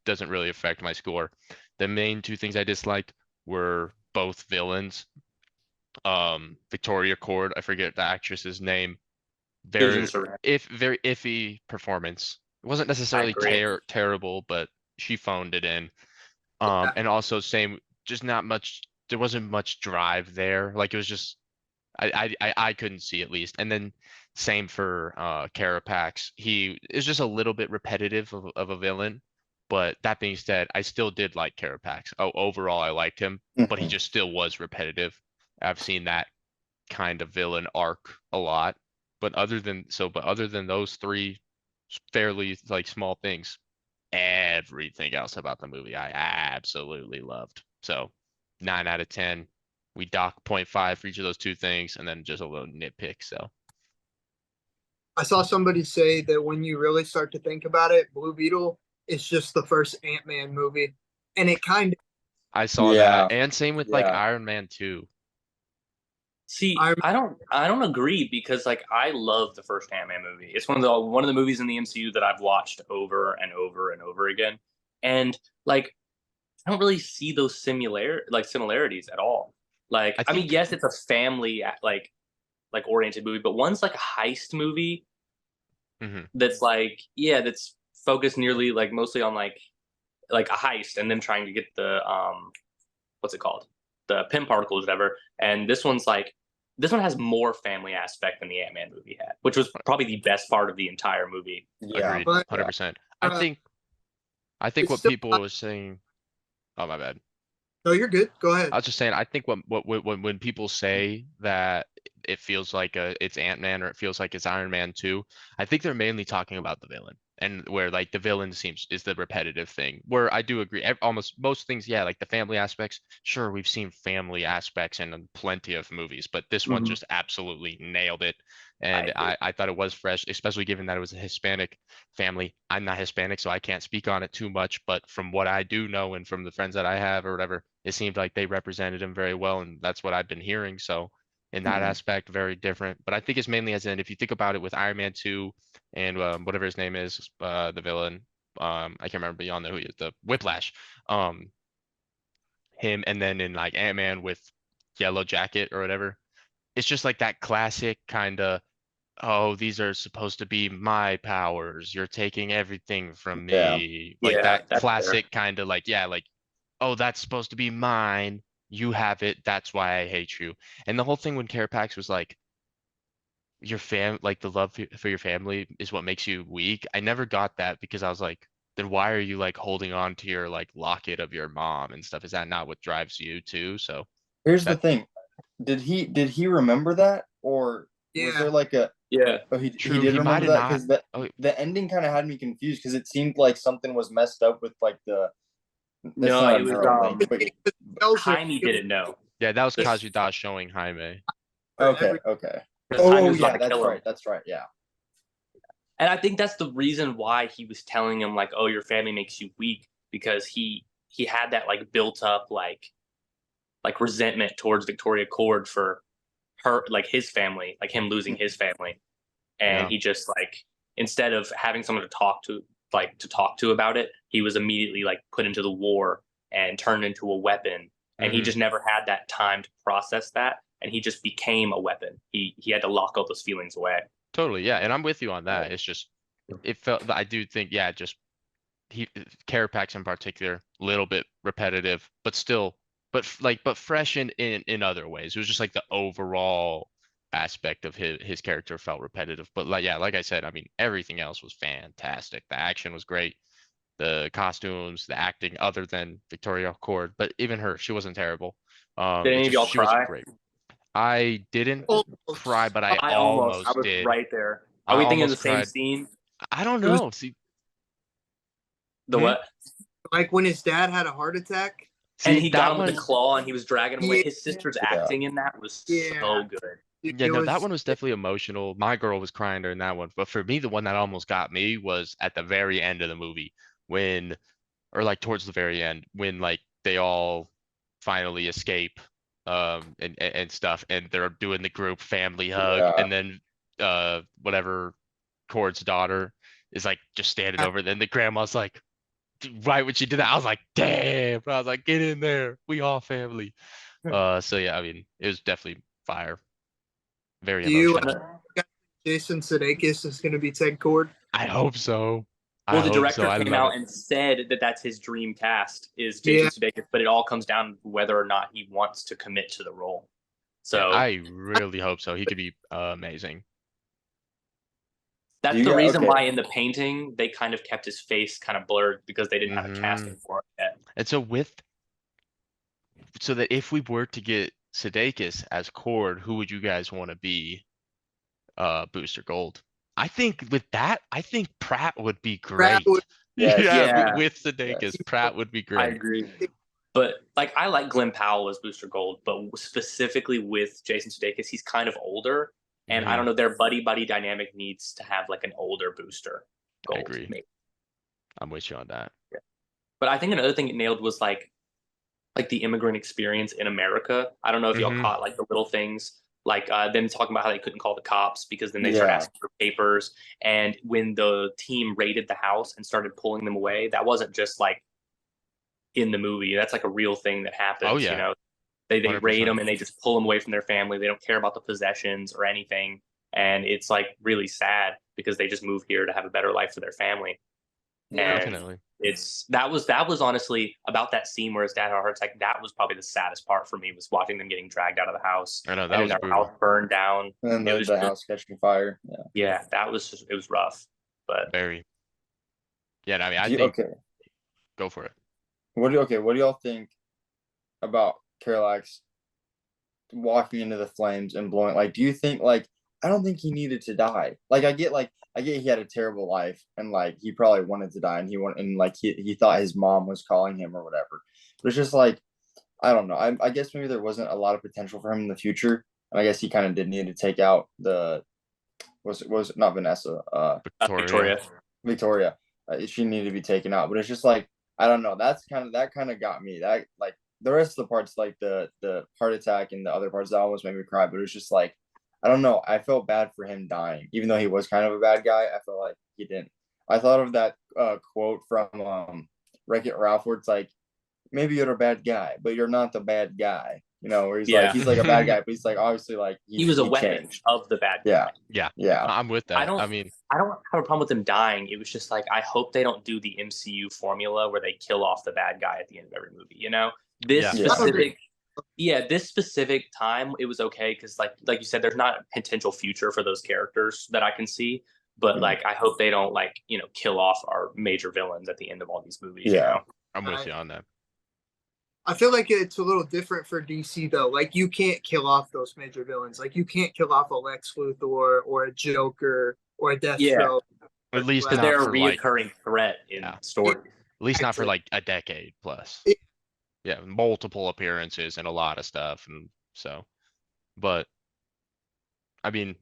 Doesn't really affect my score. The main two things I disliked were both villains. Victoria Cord, I forget the actress's name, Asian very Survivor. very iffy performance. It wasn't I necessarily agree. terrible, but she phoned it in. Yeah. And also same, just not much. There wasn't much drive there. Like it was just I couldn't see at least. And then same for Carapax. He is just a little bit repetitive of a villain. But that being said, I still did like Carapax. Oh, overall I liked him, but he Mhm. just still was repetitive. I've seen that kind of villain arc a lot. But other than those three fairly like small things, everything else about the movie I absolutely loved. So 9 out of 10. We dock point 0.5 for each of those two things, and then just a little nitpick. So I saw somebody say that when you really start to think about it, Blue Beetle is just the first Ant-Man movie. And it kind of, I saw that, Yeah, and same with like yeah. Iron Man 2. See, I I don't agree because like I love the first Ant-Man movie. It's one of the movies in the MCU that I've watched over and over and over again. And like I don't really see those similarities at all. Like I I mean, think. yes, it's a family like oriented movie, but one's like a heist movie Mhm. that's like that's focused nearly like mostly on like a heist and them trying to get the what's it called, the pin particles, whatever. And this one has more family aspect than the Ant Man movie had, which was probably the best part of the entire movie. Yeah, Agreed, but 100%. I uh, think I think it's what still, people were saying. Oh, my bad. no, you're good. Go ahead. I was just saying, I think when people say that it feels like it's Ant-Man or it feels like it's Iron Man 2, I think they're mainly talking about the villain. And where like the villain seems is the repetitive thing. Where I do agree, almost most things, yeah, like the family aspects. Sure, we've seen family aspects in plenty of movies, but this one Mhm. just absolutely nailed it. I And agree. I thought it was fresh, especially given that it was a Hispanic family. I'm not Hispanic, so I can't speak on it too much, but from what I do know and from the friends that I have or whatever, it seemed like they represented him very well, and that's what I've been hearing. So in that Mhm. aspect, very different. But I think it's mainly as in if you think about it with Iron Man 2 and whatever his name is, the villain, I can't remember, but y'all know who he is, the Whiplash, um, him, and then in like Ant-Man with Yellow Jacket or whatever, it's just like that classic kind of, oh, these are supposed to be my powers. You're taking everything from Yeah. me. Like Yeah, that that's fair. classic kind of like, yeah, like, oh, that's supposed to be mine. You have it. That's why I hate you. And the whole thing when Carapax was like, like the love for your family is what makes you weak. I never got that because I was like, then why are you like holding on to your like locket of your mom and stuff? Is that not what drives you too? So Here's the that thing. Did he remember that, or was Yeah. there like a? Yeah. Oh, he true. did He might remember have that not. because Oh, the ending kind of had me confused because it seemed like something was messed up with like the. It's No, not it a was neural thing, but Tells her Jaime it was didn't know. yeah, that was This Kazuda showing Jaime. for okay, every. okay. because Oh, Jaime was about yeah, to kill him. that's right. Yeah, And I think that's the reason why he was telling him like, "Oh, your family makes you weak," because he had that like built up like resentment towards Victoria Cord for her like his family, like him losing his family, and Yeah. he just like instead of having someone to talk to about it, he was immediately like put into the war and turned into a weapon, and he Hmm. just never had that time to process that, and he just became a weapon. He had to lock all those feelings away. Totally. Yeah. And I'm with you on that. It's just, it felt, I do think, yeah, just he, Carapax in particular, little bit repetitive, but still, but fresh in other ways. It was just like the overall aspect of his character felt repetitive. But like yeah, like I said, I mean everything else was fantastic. The action was great, the costumes, the acting, other than Victoria Cord, but even her, she wasn't terrible. Did It any of just y'all she was cry? great. I didn't cry, Almost. but I I almost was did. right there. Are I we thinking of the almost same cried. scene? I don't It was know. See, The Hmm? what? like when his dad had a heart attack. And see he got that him with the one. claw and he was dragging him away. Yeah, His sister's Yeah. acting in that was Yeah. so good. Yeah, it no, that was one was definitely emotional. My girl was crying during that one. But for me, the one that almost got me was at the very end of the movie when, or like towards the very end, when like they all finally escape, and stuff, and they're doing the group family hug, Yeah. and then whatever Cord's daughter is like just standing over, then the grandma's like, right when she did that, I was like, damn. I was like, get in there. We all family. So yeah, I mean, it was definitely fire. Very do you emotional. Jason Sudeikis is going to be Ted Cord? I hope so. Well, I the hope so. director I came love out it. and said that that's his dream cast is Jason Yeah. Sudeikis, but it all comes down to whether or not he wants to commit to the role. Yeah, So I really hope so. He could be amazing. that's Do the you reason okay? why in the painting they kind of kept his face kind of blurred because they didn't have a casting Hmm. for it yet. And so so that if we were to get Sudeikis as Cord, who would you guys want to be Booster Gold? I think with that, I think Pratt would be Brad would great. Yes. Yeah, Yeah. with Sudeikis, Yes. Pratt would be I great. agree. But like I like Glenn Powell as Booster Gold, but specifically with Jason Sudeikis, he's kind of older, and I Mhm. don't know, their buddy dynamic needs to have like an older Booster I Gold. agree. Maybe. I'm with you on that. But I think another thing it nailed was like the immigrant experience in America. I don't know if y'all Mhm. caught like the little things, like them talking about how they couldn't call the cops because then they start Yeah. asking for papers. And when the team raided the house and started pulling them away, that wasn't just like in the movie. That's like a real thing that happens. Oh You yeah, know, they raid 100%. them and they just pull them away from their family. They don't care about the possessions or anything, and it's like really sad because they just move here to have a better life for their family. Yeah. And Definitely. that was honestly about that scene where his dad had a heart attack. That was probably the saddest part for me was watching them getting dragged out of the house I know and that then was their brutal. house burned down. And It then was the house catching fire. Yeah. yeah, that was just, it was rough. But Very. Yeah, I mean, I Do you, think okay. go for it. What do y'all think about Parallax walking into the flames and blowing? Like, do you think like I don't think he needed to die. Like I get he had a terrible life and like he probably wanted to die and he thought his mom was calling him or whatever. But it's just like I don't know. I guess maybe there wasn't a lot of potential for him in the future. And I guess he kind of did need to take out the was it not Vanessa, Victoria. Victoria. She needed to be taken out. But it's just like I don't know. That kind of got me. That like the rest of the parts, like the heart attack and the other parts, that almost made me cry. But it was just like I don't know. I felt bad for him dying, even though he was kind of a bad guy. I felt like he didn't. I thought of that quote from Wreck-It Ralph, where it's like, maybe you're a bad guy, but you're not the bad guy. You know, where yeah, he's like a bad guy, but he's like obviously like he was a he weapon changed. of the bad Yeah, guy. Yeah, yeah, I'm with I that. don't I mean, I don't have a problem with him dying. It was just like I hope they don't do the MCU formula where they kill off the bad guy at the end of every movie. You know, this Yeah. Yeah. specific, this specific time it was okay because like you said, there's not a potential future for those characters that I can see. But Mhm. like I hope they don't like kill off our major villains at the end of all these movies. Yeah. You know? I'm with you on that. I feel like it's a little different for DC though. Like you can't kill off those major villains. Like you can't kill off a Lex Luthor or a Joker or a Deathstroke. At least Because not they're a for like, reoccurring threat in Yeah. stories. at least not for Exactly. like a decade plus. Yeah. Yeah, multiple appearances and a lot of stuff, and so. But I mean,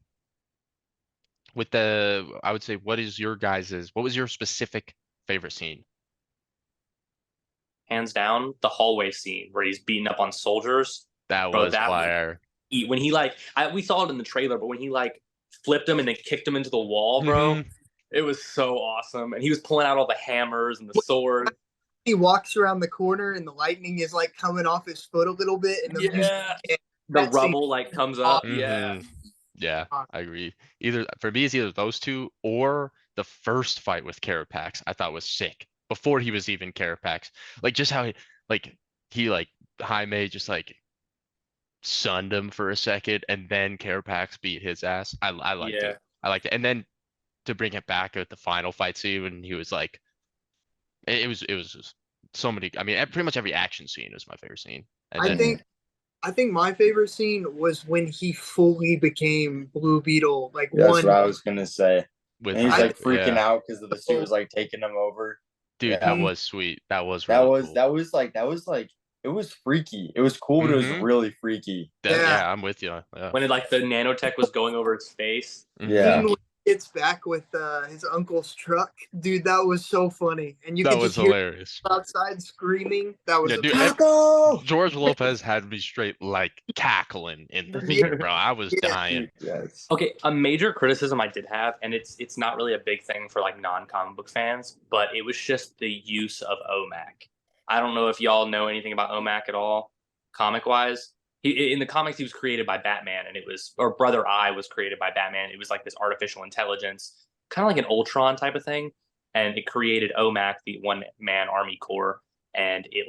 I would say, what was your specific favorite scene? Hands down, the hallway scene where he's beating up on soldiers. That Bro, was that was fire. when he we saw it in the trailer, but when he like flipped him and then kicked him into the wall, bro, Mhm. it was so awesome. And he was pulling out all the hammers and the sword. He walks around the corner and the lightning is like coming off his foot a little bit, and the music. Yeah, the That scene- rubble like comes up. Mhm. Yeah, Yeah, I agree. For me, it's either those two or the first fight with Carapax. I thought was sick before he was even Carapax. Like just how he like Jaime just like sunned him for a second, and then Carapax beat his ass. I liked Yeah. it. I liked it. And then to bring it back at the final fight scene when he was like, it was just so many. I mean, pretty much every action scene was my favorite scene. And I then think I think my favorite scene was when he fully became Blue Beetle. Like That's one, what I was gonna say. with And he's like freaking yeah, out because the suit was like taking him over. dude, Yeah. that was sweet. That was That really was cool. that was like it was freaky. It was cool, but it was Mhm. really freaky. Yeah. Yeah, I'm with you. Yeah. When it, like the nanotech was going over its face. Mhm. Yeah. when he gets back with his uncle's truck, dude, that was so funny. And you That could was just hear hilarious. outside screaming. That was Yeah, dude, amazing. Taco! George Lopez had me straight like cackling in the Yeah. theater, bro. I was Yeah. dying. Yes. Okay, a major criticism I did have, and it's not really a big thing for like non-comic book fans, but it was just the use of OMAC. I don't know if y'all know anything about OMAC at all, comic wise. In the comics, he was created by Batman, and it was, or Brother Eye was created by Batman. It was like this artificial intelligence, kind of like an Ultron type of thing, and it created OMAC, the One Man Army Corps, and it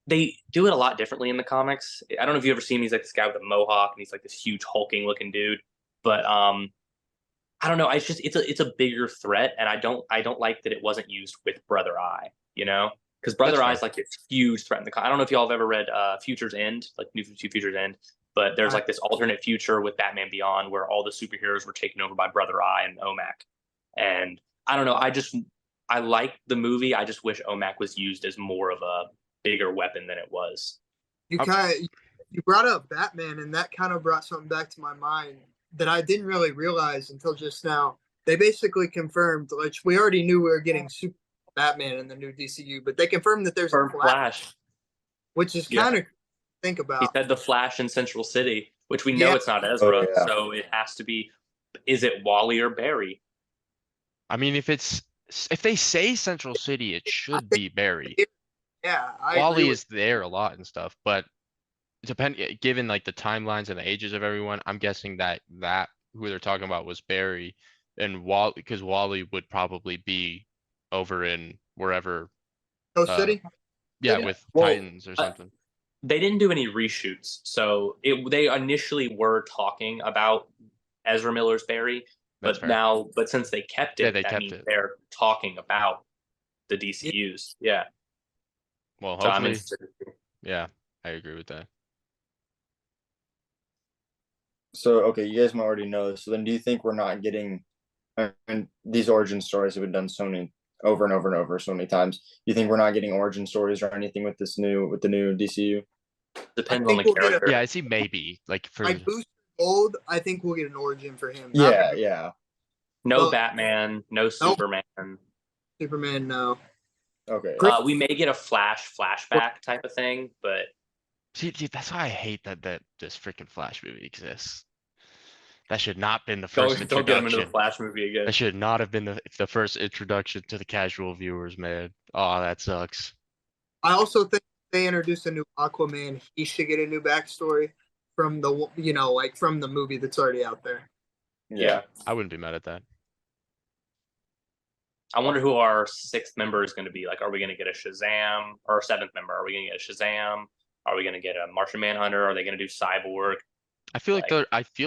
they do it a lot differently in the comics. I don't know if you ever seen him. He's like this guy with a mohawk, and he's like this huge hulking looking dude. But I don't know. It's just it's a bigger threat, and I don't like that it wasn't used with Brother Eye. You know, because Brother That's Eye fair. is like this huge threat in the. I don't know if y'all have ever read Future's End, like New Future's End. But there's like this alternate future with Batman Beyond where all the superheroes were taken over by Brother Eye and OMAC. And I don't know. I like the movie. I just wish OMAC was used as more of a bigger weapon than it was. You brought up Batman, and that kind of brought something back to my mind that I didn't really realize until just now. They basically confirmed, which we already knew we were getting Super Batman in the new DCU, but they confirmed that there's a For Flash, which is Yeah. kind of think he about. said the Flash in Central City, which we know Yeah. it's not Ezra, Oh, yeah. so it has to be. Is it Wally or Barry? I mean, if they say Central City, it should be Barry. Yeah, I agree Wally with is there a lot and stuff, but given like the timelines and the ages of everyone, I'm guessing that who they're talking about was Barry, and Wally, because Wally would probably be over in wherever, Coast City. yeah, City? with Well, Titans or something. They didn't do any reshoots, so they initially were talking about Ezra Miller's Barry, That's but fair. but since they kept it, Yeah, they that kept means it. they're talking about the DCUs. Yeah, Well, so I'm hopefully, interested. yeah, I agree with that. So okay, you guys might already know this. So then, do you think we're not getting? And these origin stories have been done so many over and over and over so many times. You think we're not getting origin stories or anything with the new DCU? Depends I on the think we'll get a- character. Yeah, I see maybe like for Like Booster Gold, I think we'll get an origin for him. Yeah, yeah. No Well- Batman, no Superman. Superman, no. Okay. We may get a Flash flashback type of thing, but see, that's why I hate that this freaking Flash movie exists. That should not been the first don't get him into the introduction. Flash movie again. That should not have been the first introduction to the casual viewers, man. Oh, that sucks. I also think they introduced a new Aquaman. He should get a new backstory from the like from the movie that's already out there. Yeah. I wouldn't be mad at that. I wonder who our sixth member is going to be. Like, are we going to get a Shazam? Or our seventh member? Are we going to get a Shazam? Are we going to get a Martian Manhunter? Are they going to do Cyborg? I feel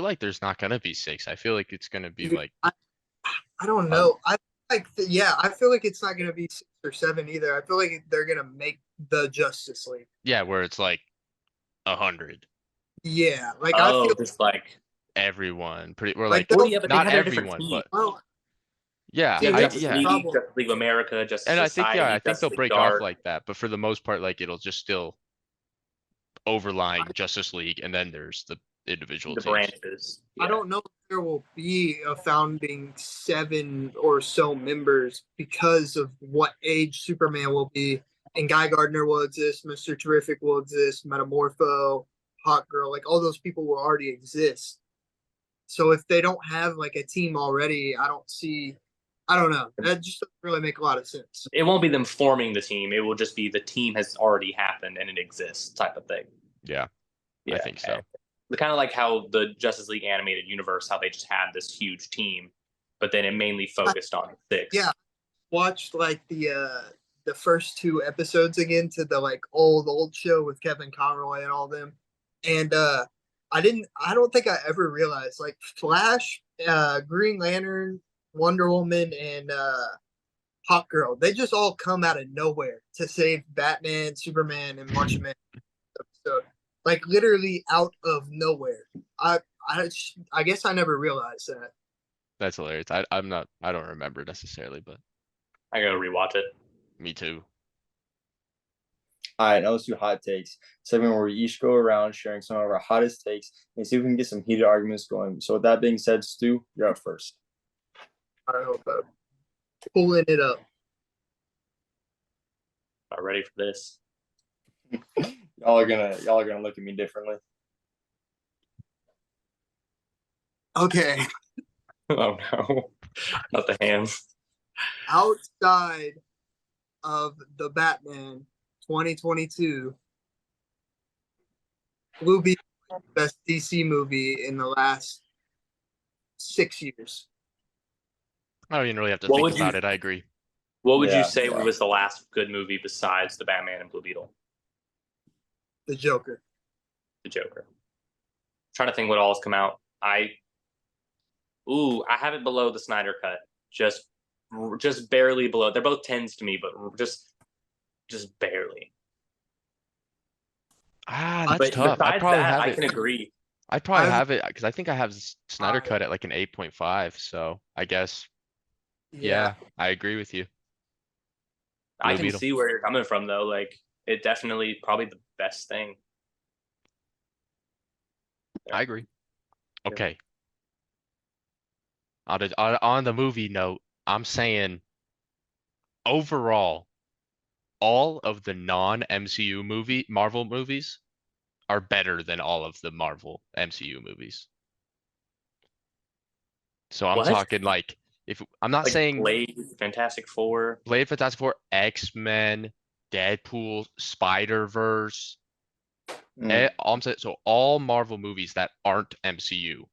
like there's not gonna be 6. I feel like it's gonna be Dude, like I don't know. I feel like it's not gonna be 6 or 7 either. I feel like they're gonna make the Justice League. yeah, where it's like 100. Yeah, like I feel just like Everyone pretty or like like well, yeah, but they not have their different everyone, teams. but well, yeah, Yeah, I, that's the yeah. League, problem. Justice League of America, Justice And I Society, think I think Justice they'll League break Dark. off like that, but for the most part, like it'll just still overlying Justice League, and then there's the individual the teams. branches. I don't know if there will be a founding 7 or so members because of what age Superman will be. And Guy Gardner will exist, Mr. Terrific will exist, Metamorpho, Hawk Girl, like all those people will already exist. So if they don't have like a team already, I don't know. That just doesn't really make a lot of sense. It won't be them forming the team. It will just be the team has already happened and it exists type of thing. Yeah, I think so. Kind of like how the Justice League animated universe, how they just had this huge team, but then it mainly focused on 6. Yeah. Watched like the the first 2 episodes again to the like old show with Kevin Conroy and all them. And I don't think I ever realized like Flash, Green Lantern, Wonder Woman, and Hawk Girl, they just all come out of nowhere to save Batman, Superman, and Martian Man. So, like literally out of nowhere. I I guess I never realized that. That's hilarious. I don't remember necessarily, but I gotta rewatch it. me too. All right, now let's do hot takes. Segment where we each go around sharing some of our hottest takes and see if we can get some heated arguments going. So with that being said, Stu, you're up first. I hope pulling it up. Not ready for this. Y'all are gonna look at me differently. Okay. Oh no, not the hands. Outside of the Batman 2022, Blue Beetle is the best DC movie in the last 6 years. I don't even really have to What think would you- about it. I agree. What would you Yeah, say yeah. was the last good movie besides the Batman and Blue Beetle? The Joker. The Joker. Trying to think what all has come out. I have it below the Snyder Cut. Just barely below. They're both 10s to me, but just barely. That's But tough. I'd besides probably that, have I it. can agree. I'd probably I've- have it because I think I have Snyder Cut at like an 8.5. So I guess yeah, I agree with you. I Blue can Beetle. see where you're coming from though. Like it definitely probably the best thing. I agree. Yeah. Okay. On the movie note, I'm saying overall, all of the non-MCU Marvel movies are better than all of the Marvel MCU movies. So I'm What? talking like if I'm not Like saying Blade, Fantastic Four. Blade, Fantastic Four, X-Men, Deadpool, Spider-Verse, all I'm saying, so all Marvel movies that aren't MCU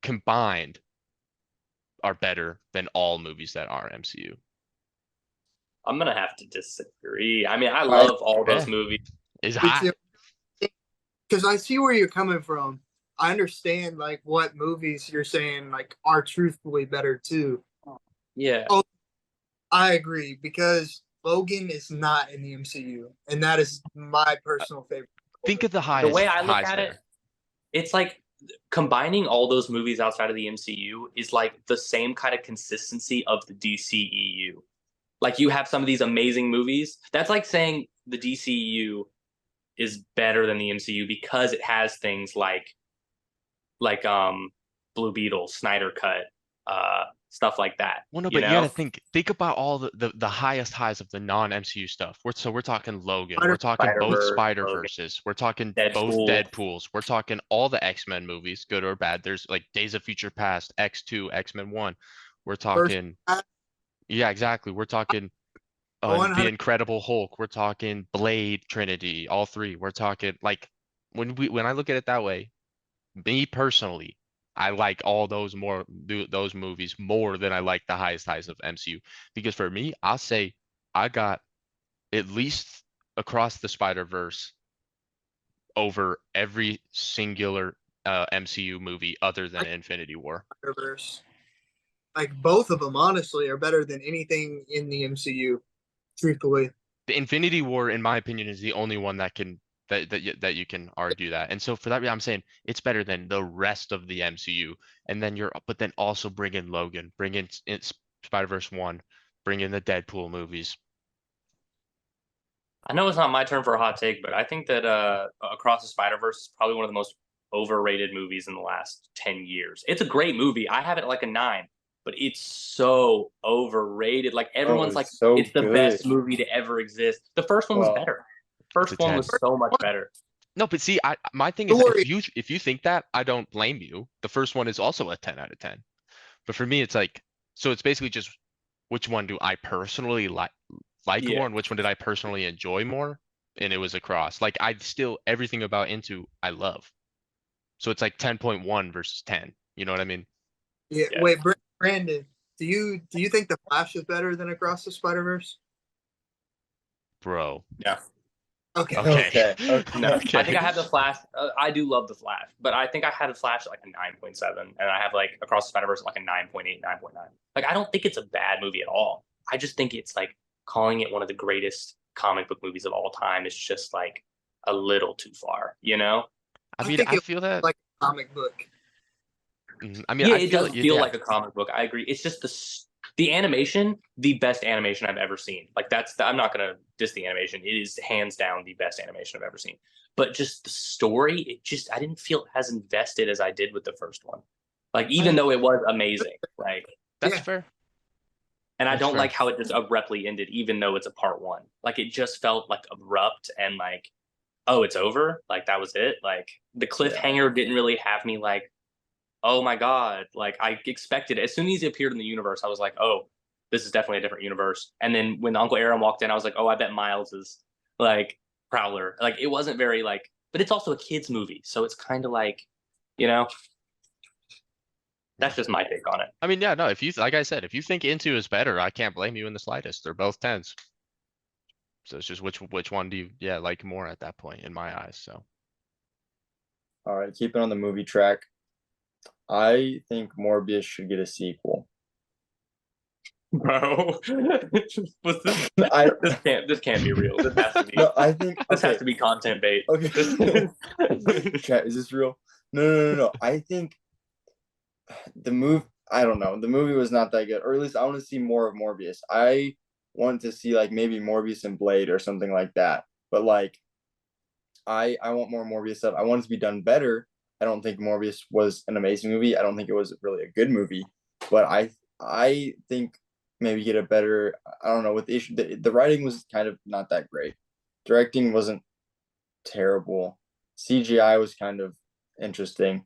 combined are better than all movies that are MCU. I'm gonna have to disagree. I mean, I love all those Yeah. movies. Is hot. Because I see where you're coming from. I understand like what movies you're saying like are truthfully better too. Yeah. Oh, I agree because Logan is not in the MCU, and that is my personal favorite. Think of the The highest way I look highs at there. it, it's like combining all those movies outside of the MCU is like the same kind of consistency of the DCEU. Like you have some of these amazing movies. That's like saying the DCEU is better than the MCU because it has things like Blue Beetle, Snyder Cut, stuff like that. Well, no, you but you know? gotta think about all the highest highs of the non-MCU stuff. We're talking Logan, Spider- we're talking both Spider-Verse, Spider-Verses, we're talking both Deadpool. Deadpools, we're talking all the X-Men movies, good or bad. There's like Days of Future Past, X2, X-Men 1. We're talking, Class. yeah, exactly. We're talking The 100 Incredible Hulk. We're talking Blade Trinity, all three. We're talking like when I look at it that way, me personally, I like all those those movies more than I like the highest highs of MCU. Because for me, I'll say I got at least Across the Spider-Verse over every singular MCU movie other than Infinity War. Spider-Verse. Like both of them, honestly, are better than anything in the MCU. Truthfully, The Infinity War, in my opinion, is the only one that can that you can argue that. And so for that reason, I'm saying it's better than the rest of the MCU. And then but then also bring in Logan, bring in Spider-Verse 1, bring in the Deadpool movies. I know it's not my turn for a hot take, but I think that Across the Spider-Verse is probably one of the most overrated movies in the last 10 years. It's a great movie. I have it at like a 9, but it's so overrated. Like everyone's like, so it's the good. best movie to ever exist. The first one was better. The It's first a one 10. was so much better. No, but see, my thing is Don't worry. if you think that, I don't blame you. The first one is also a 10 out of 10. But for me, it's like, so it's basically just which one do I personally like Yeah. more and which one did I personally enjoy more? And it was Across. Like I still everything about Into I love. So it's like 10.1 versus 10. You know what I mean? yeah. Yeah. Wait, Brandon, do you think the Flash is better than Across the Spider-Verse? Bro. Yeah. Okay. Okay. Okay. No, Okay. I think I have the Flash. I do love the Flash, but I think I had a Flash at like a 9.7, and I have like Across the Spider-Verse at like a 9.8, 9.9. Like I don't think it's a bad movie at all. I just think it's like calling it one of the greatest comic book movies of all time is just like a little too far, you know? I I mean, think I it feel that. like a comic book. I mean, Yeah, I it feel does feel yeah. like a comic book. I agree. It's just the animation, the best animation I've ever seen. Like I'm not gonna diss the animation. It is hands down the best animation I've ever seen. But just the story, I didn't feel as invested as I did with the first one. Like even though it was amazing, like, That's Yeah. fair. and I That's don't fair. like how it just abruptly ended, even though it's a part one. Like it just felt like abrupt and like, oh, it's over. Like that was it. Like the cliffhanger didn't really have me like, oh my god, like I expected it. As soon as he appeared in the universe, I was like, oh, this is definitely a different universe. And then when Uncle Aaron walked in, I was like, oh, I bet Miles is like Prowler. Like it wasn't very like, but it's also a kids movie, so it's kind of like, you know, that's just my take on it. I mean, yeah, no. If you like I said, if you think Into is better, I can't blame you in the slightest. They're both 10s. So it's just which one do you like more at that point in my eyes. So All right, keeping on the movie track. I think Morbius should get a sequel. Bro, what's this? I This can't be real. This has to be. no, I think This has okay. to be content bait. Okay. Chat, is this real? No. I think the move. I don't know. The movie was not that good, or at least I want to see more of Morbius. I want to see like maybe Morbius and Blade or something like that. But like, I want more Morbius stuff. I want it to be done better. I don't think Morbius was an amazing movie. I don't think it was really a good movie, but I think maybe get a better. I don't know with the issue. The writing was kind of not that great. Directing wasn't terrible. CGI was kind of interesting.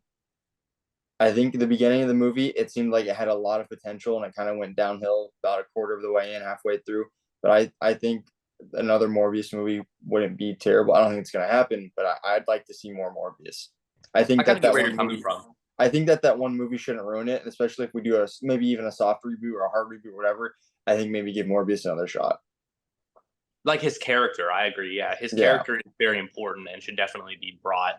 I think at the beginning of the movie, it seemed like it had a lot of potential and it kind of went downhill about a quarter of the way in, halfway through. But I think another Morbius movie wouldn't be terrible. I don't think it's going to happen, but I'd like to see more Morbius. I think I kind of that get where one you're coming movie, from. I think that one movie shouldn't ruin it, especially if we do maybe even a soft reboot or a hard reboot, or whatever. I think maybe give Morbius another shot. Like his character, I agree. Yeah, his Yeah. character is very important and should definitely be brought.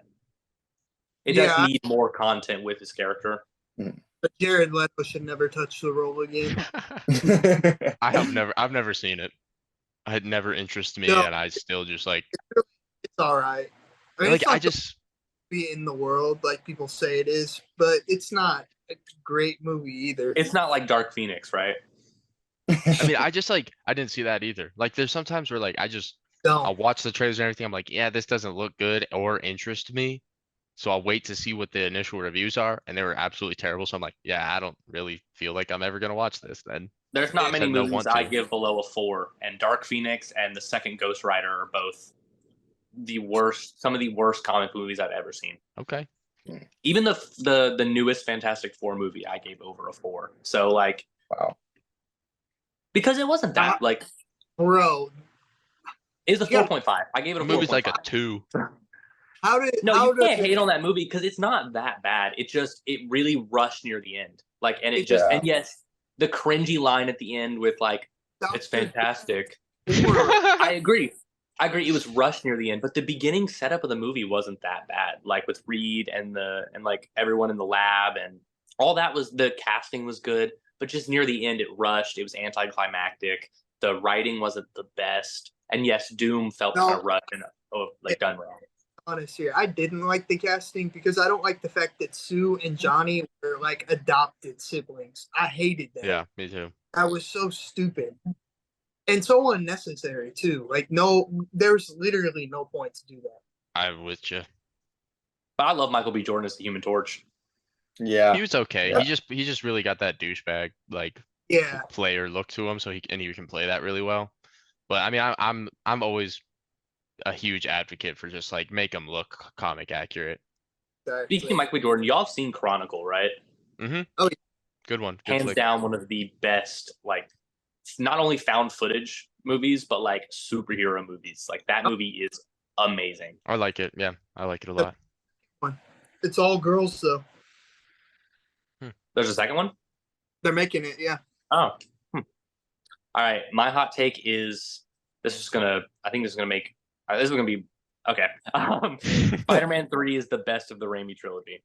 It does Yeah. need more content with his character. But Jared Leto should never touch the role again. I've never seen it. It had never interested me, No. and I still just like It's all right. I mean, like it's not I just be in the world like people say it is, but it's not a great movie either. It's not like Dark Phoenix, right? I mean I just like I didn't see that either. Like there's sometimes where like I'll Don't. watch the trailers and everything. I'm like, yeah, this doesn't look good or interest me. So I'll wait to see what the initial reviews are, and they were absolutely terrible. So I'm like, yeah, I don't really feel like I'm ever gonna watch this then. There's not many Said no movies want I to. give below a 4, and Dark Phoenix and the second Ghost Rider are both the worst, some of the worst comic movies I've ever seen. Okay. Even the newest Fantastic Four movie, I gave over a 4. So like, Wow. because it wasn't that like Bro, it was a Yeah. 4.5. I gave it The a movie's 4.5. like a 2. how did No, how you can't did hate on that movie because it's not that bad. It really rushed near the end. Like, and it just, Yeah. and yes, the cringy line at the end with like, it's fantastic. I I agree. It was rushed near the end, but the beginning setup of the movie wasn't that bad. Like with Reed and like everyone in the lab and all that the casting was good, but just near the end it rushed. It was anticlimactic. The writing wasn't the best, and yes, Doom felt No. kind of rushed and like done wrong. honest here. I didn't like the casting because I don't like the fact that Sue and Johnny were like adopted siblings. I hated that. Yeah, me too. That was so stupid. And so unnecessary too. Like there's literally no point to do that. I'm with you. But I love Michael B. Jordan as the Human Torch. Yeah. He was okay. Yeah. He just really got that douchebag like Yeah. player look to him, so he can play that really well. But I mean, I'm always a huge advocate for just like make him look comic accurate. Exactly. Speaking of Michael B. Jordan, y'all have seen Chronicle, right? Mm-hmm. Oh, yeah. Good one. Good Hands flick. down, one of the best, like, not only found footage movies, but like superhero movies. Like that movie is amazing. I like it. Yeah, I like it a lot. It's all girls though. There's a second one? They're making it, yeah. Oh. All right. My hot take is I think this is gonna make. This is gonna be okay. Spider-Man 3 is the best of the Raimi trilogy.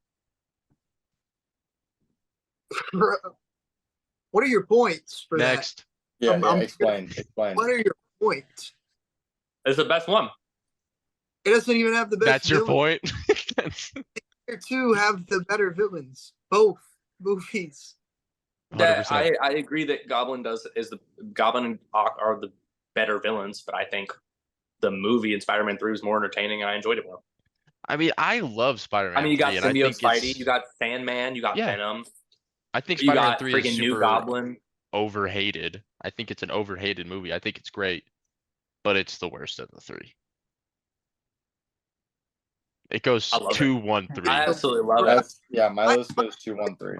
What are your points for Next. Yeah, I'm- yeah. I'm- Explain. that? Explain. What are your points? It's the best one. It doesn't even have the best. That's your villain. point? That's Here two have the better villains. Both movies. That 100%. I agree that Goblin and Ock are the better villains, but I think the movie in Spider-Man 3 was more entertaining and I enjoyed it more. I mean, I love Spider-Man I mean, you 3, got and I symbiote think Spidey, it's you got Sandman, you got Yeah. Venom, I think you Spider-Man got 3 is freaking New super Goblin. overhated. I think it's an overhated movie. I think it's great, but it's the worst of the three. It goes I love it. 2, 1, 3. I absolutely love it. That's my list goes 2, 1, 3.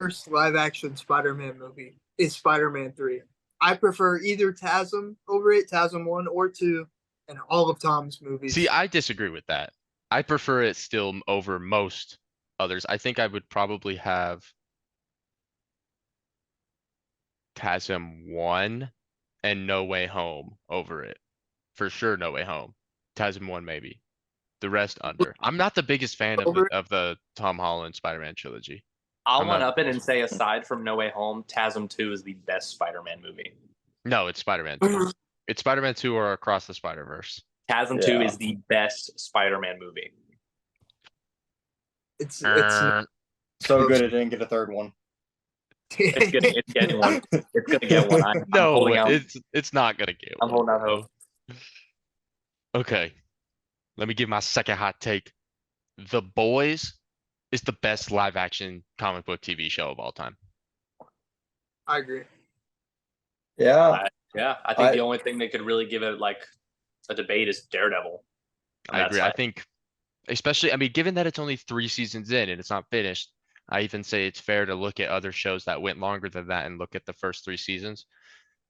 First live action Spider-Man movie is Spider-Man 3. I prefer either TASM over it, TASM 1 or 2, and all of Tom's movies. See, I disagree with that. I prefer it still over most others. I think I would probably have TASM 1 and No Way Home over it. For sure, No Way Home. TASM 1 maybe. The rest under. I'm not the biggest fan of Over- the Tom Holland Spider-Man trilogy. I'll I'm not one up the it and biggest say, aside from No Way Home, TASM 2 is the best Spider-Man movie. No, it's Spider-Man 2. It's Spider-Man 2 or Across the Spider-Verse. TASM 2 Yeah. is the best Spider-Man movie. It's So good it didn't get a third one. It's getting one. It's gonna get one. I'm No, holding out. it's not gonna get I'm one, holding out bro. hope. Okay. Let me give my second hot take. The Boys is the best live action comic book TV show of all time. I agree. Yeah. Yeah, I think I- the only thing that could really give it like a debate is Daredevil. on I that agree. I side. think, especially, I mean, given that it's only 3 seasons in and it's not finished, I even say it's fair to look at other shows that went longer than that and look at the first 3 seasons.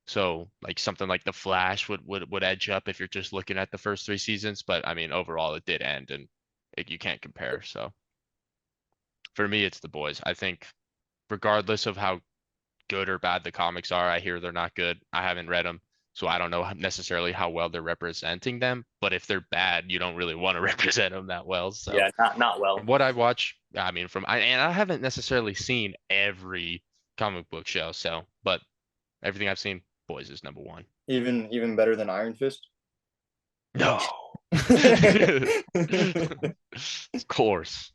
So, like something like The Flash would edge up if you're just looking at the first 3 seasons. But I mean, overall, it did end, and you can't compare. So, for me, it's The Boys. I think, regardless of how good or bad the comics are, I hear they're not good. I haven't read them. So I don't know necessarily how well they're representing them, but if they're bad, you don't really want to represent them that well. So Yeah, not well. from what I watch, I mean, and I haven't necessarily seen every comic book show, so but everything I've seen, Boys is number 1. Even better than Iron Fist. No, of course.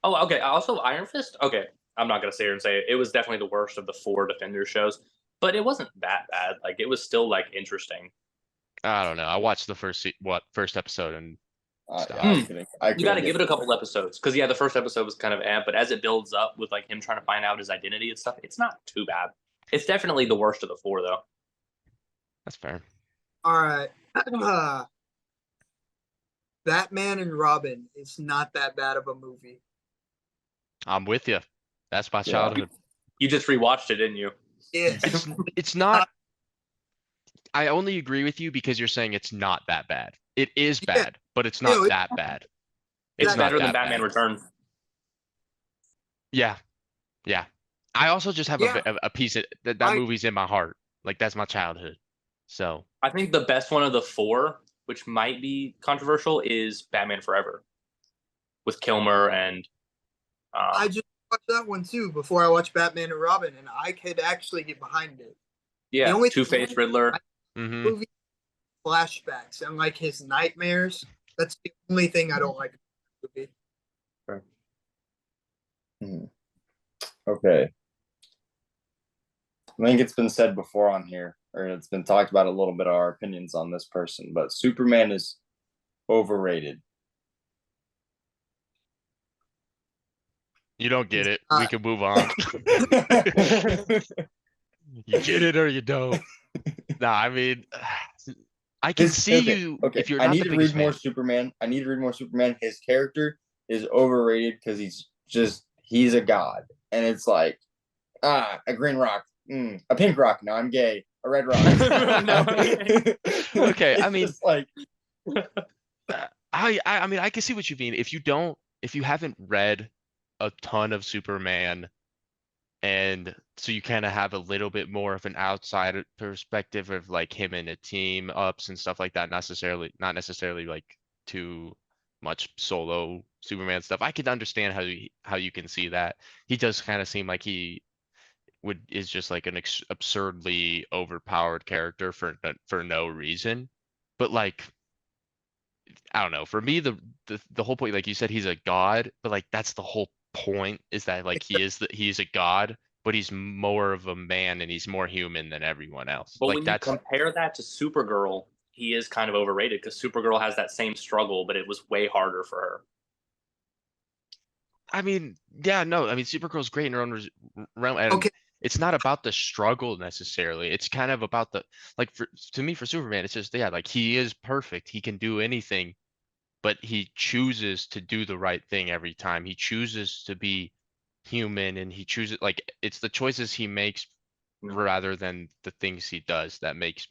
Oh, okay. Also, Iron Fist. Okay, I'm not gonna sit here and say it was definitely the worst of the 4 Defender shows, but it wasn't that bad. Like it was still like interesting. I don't know. I watched the first episode, and I Hmm. couldn't You got to give it a it couple episodes because the first episode was kind of amp, but as it builds up with like him trying to find out his identity and stuff, it's not too bad. It's definitely the worst of the 4 though. that's fair. All right. Batman and Robin is not that bad of a movie. I'm with you. That's my Yeah. childhood. You just rewatched it, didn't you? Yes. It's not. I only agree with you because you're saying it's not that bad. It is Yeah. bad, but it's not it- that bad. It's It's not better than that Batman bad. Returns. Yeah, yeah. I also just have Yeah. a piece of that I- movie's in my heart. Like that's my childhood. So I think the best one of the 4, which might be controversial, is Batman Forever with Kilmer and. I just watched that one too before I watched Batman and Robin, and I could actually get behind it. Yeah, only- Two-Face Riddler. mhm. Movie flashbacks and like his nightmares. That's the only thing I don't like about the movie. Okay. I think it's been said before on here, or it's been talked about a little bit of our opinions on this person, but Superman is overrated. You don't get He's it. We not. can move on. You get it or you don't. Nah, I mean, I can see you Okay, if you're I not need the to biggest read more fan. Superman. I need to read more Superman. His character is overrated because he's a god, and it's like a green rock, a pink rock. No, I'm gay. A red rock. No. Okay, I It's mean, just like I mean, I can see what you mean. If you haven't read a ton of Superman And so you kind of have a little bit more of an outside perspective of like him and a team ups and stuff like that. Not necessarily like too much solo Superman stuff. I can understand how you can see that. He does kind of seem like he is just like an absurdly overpowered character for no reason. But like I don't know. For me, the whole point, like you said, he's a god, but like that's the whole point is that like he's a god, but he's more of a man and he's more human than everyone else. But Like when you that's compare that to Supergirl, he is kind of overrated because Supergirl has that same struggle, but it was way harder for her. I mean, yeah, no, I mean Supergirl's great in her own realm, and Okay, it's not about the struggle necessarily. It's kind of about the like to me for Superman, it's just yeah, like he is perfect. He can do anything, but he chooses to do the right thing every time. He chooses to be human and he chooses like it's the choices he makes rather than the things he does that makes